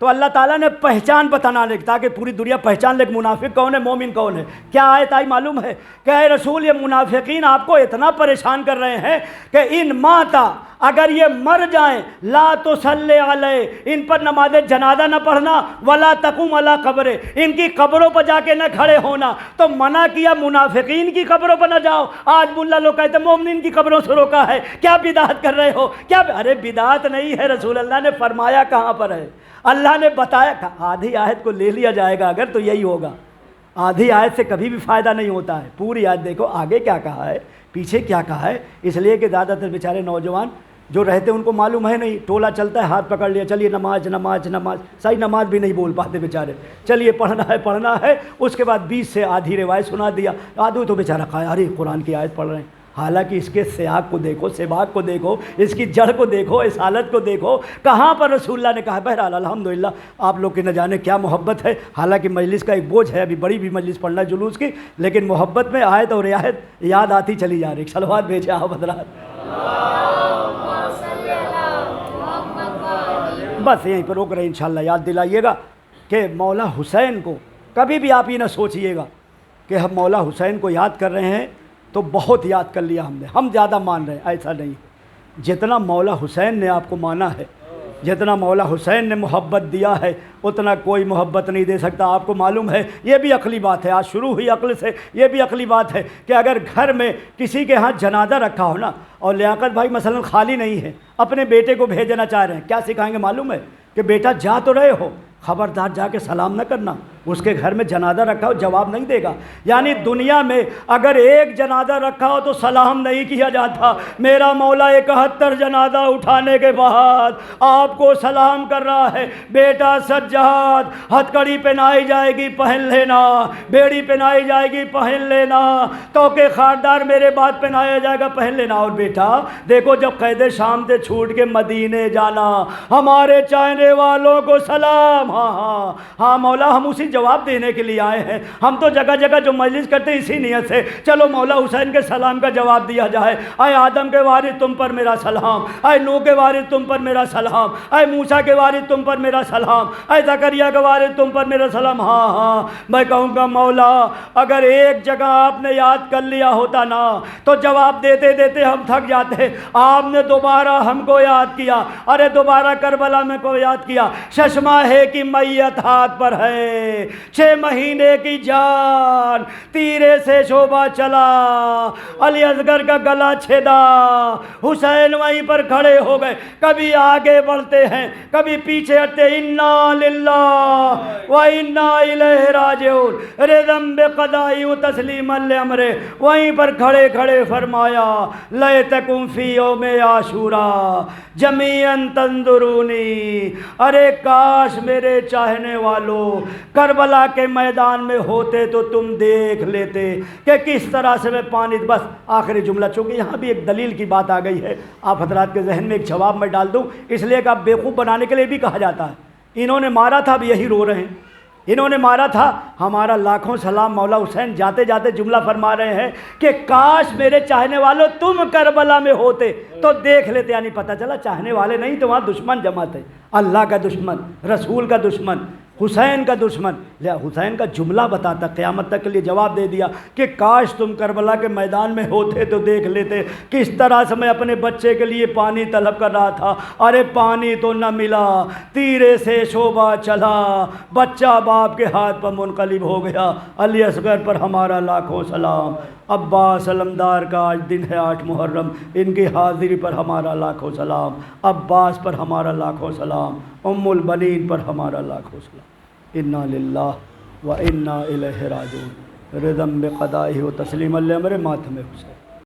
تو اللہ تعالیٰ نے پہچان بتانا لے تاکہ پوری دنیا پہچان لے کہ منافق کون ہے مومن کون ہے. کیا آیت آئی معلوم ہے کہ اے رسول یہ منافقین آپ کو اتنا پریشان کر رہے ہیں کہ ان ماتا اگر یہ مر جائیں لا تصلی علیہ ان پر نماز جنازہ نہ پڑھنا ولا تقوم علی قبر ان کی قبروں پر جا کے نہ کھڑے ہونا. تو منع کیا منافقین کی قبروں پر نہ جاؤ. آج ملا لوگ کہتے ہیں مومنین کی قبروں سے روکا ہے. کیا بدعت کر رہے ہو کیا؟ ارے بدعت نہیں ہے، رسول اللہ نے فرمایا کہاں پر ہے؟ اللہ نے بتایا. آدھی آیت کو لے لیا جائے گا اگر تو یہی ہوگا. آدھی آیت سے کبھی بھی فائدہ نہیں ہوتا ہے. پوری آیت دیکھو آگے کیا کہا ہے پیچھے کیا کہا ہے. اس لیے کہ زیادہ تر بیچارے نوجوان جو رہتے ان کو معلوم ہے نہیں، ٹولا چلتا ہے ہاتھ پکڑ لیا چلیے نماز نماز نماز، صحیح نماز بھی نہیں بول پاتے بیچارے. چلیے پڑھنا ہے اس کے بعد 20 سے آدھی روایت سنا دیا. آدھو تو بیچارہ کہا ارے قرآن کی آیت پڑھ رہے ہیں، حالانکہ اس کے سیاق کو دیکھو، سباق کو دیکھو، اس کی جڑ کو دیکھو، اس حالت کو دیکھو کہاں پر رسول اللہ نے کہا. بہرحال الحمدللہ آپ لوگ کی نہ جانے کیا محبت ہے. حالانکہ مجلس کا ایک بوجھ ہے، ابھی بڑی بھی مجلس پڑھنا ہے جلوس کی، لیکن محبت میں آیت اور رعایت یاد آتی چلی جا رہی. صلوات بھیجے آپ حضرات. بس یہیں پر روک رہے ہیں. انشاءاللہ یاد دلائیے گا کہ مولا حسین کو کبھی بھی آپ یہ نہ سوچئے گا کہ ہم مولا حسین کو یاد کر رہے ہیں تو بہت یاد کر لیا ہم نے، ہم زیادہ مان رہے ہیں. ایسا نہیں. جتنا مولا حسین نے آپ کو مانا ہے، جتنا مولا حسین نے محبت دیا ہے اتنا کوئی محبت نہیں دے سکتا. آپ کو معلوم ہے یہ بھی عقلی بات ہے، آج شروع ہوئی عقل سے. یہ بھی عقلی بات ہے کہ اگر گھر میں کسی کے ہاں جنازہ رکھا ہو نا اور لیاقت بھائی مثلا خالی نہیں ہے، اپنے بیٹے کو بھیجنا چاہ رہے ہیں، کیا سکھائیں گے معلوم ہے؟ کہ بیٹا جا تو رہے ہو، خبردار جا کے سلام نہ کرنا. اس کے گھر میں جنازہ رکھا ہو جواب نہیں دے گا. یعنی دنیا میں اگر ایک جنازہ رکھا ہو تو سلام نہیں کیا جاتا. میرا مولا 71 جنازہ اٹھانے کے بعد آپ کو سلام کر رہا ہے. بیٹا سجاد ہتھ کڑی پہنائی جائے گی پہن لینا، بیڑی پہنائی جائے گی پہن لینا، توکے خاردار میرے بعد پہنایا جائے گا پہن لینا. اور بیٹا دیکھو جب قید شام سے چھوٹ کے مدینے جانا، ہمارے چاہنے والوں کو سلام. ہاں مولا ہم اسی جواب دینے کے لیے آئے ہیں. ہم تو جگہ جگہ جو مجلس کرتے ہیں اسی نیت سے چلو مولا حسین کے سلام کا جواب دیا جائے. اے آدم کے وارث تم پر میرا سلام، اے نوح کے وارث تم پر میرا سلام، اے موسیٰ کے وارث تم پر میرا سلام، اے زکریا کے وارث تم پر میرا سلام. ہاں میں کہوں گا مولا اگر ایک جگہ آپ نے یاد کر لیا ہوتا نا تو جواب دیتے دیتے ہم تھک جاتے. آپ نے دوبارہ ہم کو یاد کیا. ارے دوبارہ کربلا میں کو یاد کیا. ششمہ ہے کہ میت ہاتھ پر ہے، 6 مہینے کی جان تیرے سے شعبہ چلا، علی اصغر کا گلا چھیدا. حسین وہیں پر کھڑے ہو گئے. کبھی آگے بڑھتے ہیں کبھی پیچھے ہٹتے. انا للہ و انا الیہ راجعون، رضم بقضائی و تسلیما لامرہ. وہیں پر کھڑے کھڑے فرمایا لیتکم فی یوم عاشوراء جمیعا تنظرونی. ارے کاش میرے چاہنے والوں کربلا کے میدان میں ہوتے تو تم دیکھ لیتے کہ کس طرح سے میں پانی. بس آخری جملہ، چونکہ یہاں بھی ایک دلیل کی بات آ گئی ہے، آپ حضرات کے ذہن میں ایک جواب میں ڈال دوں، اس لیے کہ آپ بیوقوف بنانے کے لیے بھی کہا جاتا ہے. انہوں نے مارا تھا اب یہی رو رہے ہیں. انہوں نے مارا تھا. ہمارا لاکھوں سلام. مولا حسین جاتے جاتے جملہ فرما رہے ہیں کہ کاش میرے چاہنے والوں تم کربلا میں ہوتے تو دیکھ لیتے. یعنی پتہ چلا چاہنے والے نہیں تو وہاں دشمن جمع تھے. اللہ کا دشمن، رسول کا دشمن، حسین کا دشمن. حسین کا جملہ بتاتا قیامت تک کے لیے جواب دے دیا کہ کاش تم کربلا کے میدان میں ہوتے تو دیکھ لیتے کس طرح سے میں اپنے بچے کے لیے پانی طلب کر رہا تھا. ارے پانی تو نہ ملا، تیرے سے شعبہ چلا، بچہ باپ کے ہاتھ پر منقلب ہو گیا. علی اصغر پر ہمارا لاکھوں سلام. عباس علمدار کا آج دن ہے 8 محرم، ان کی حاضری پر ہمارا لاکھوں سلام. عباس پر ہمارا لاکھوں سلام. ام البنین پر ہمارا لاکھوں سلام. انا للہ و انا الیہ راجعون. رضم بقضائہ و تسلیما لامرہ. ماتم حسین.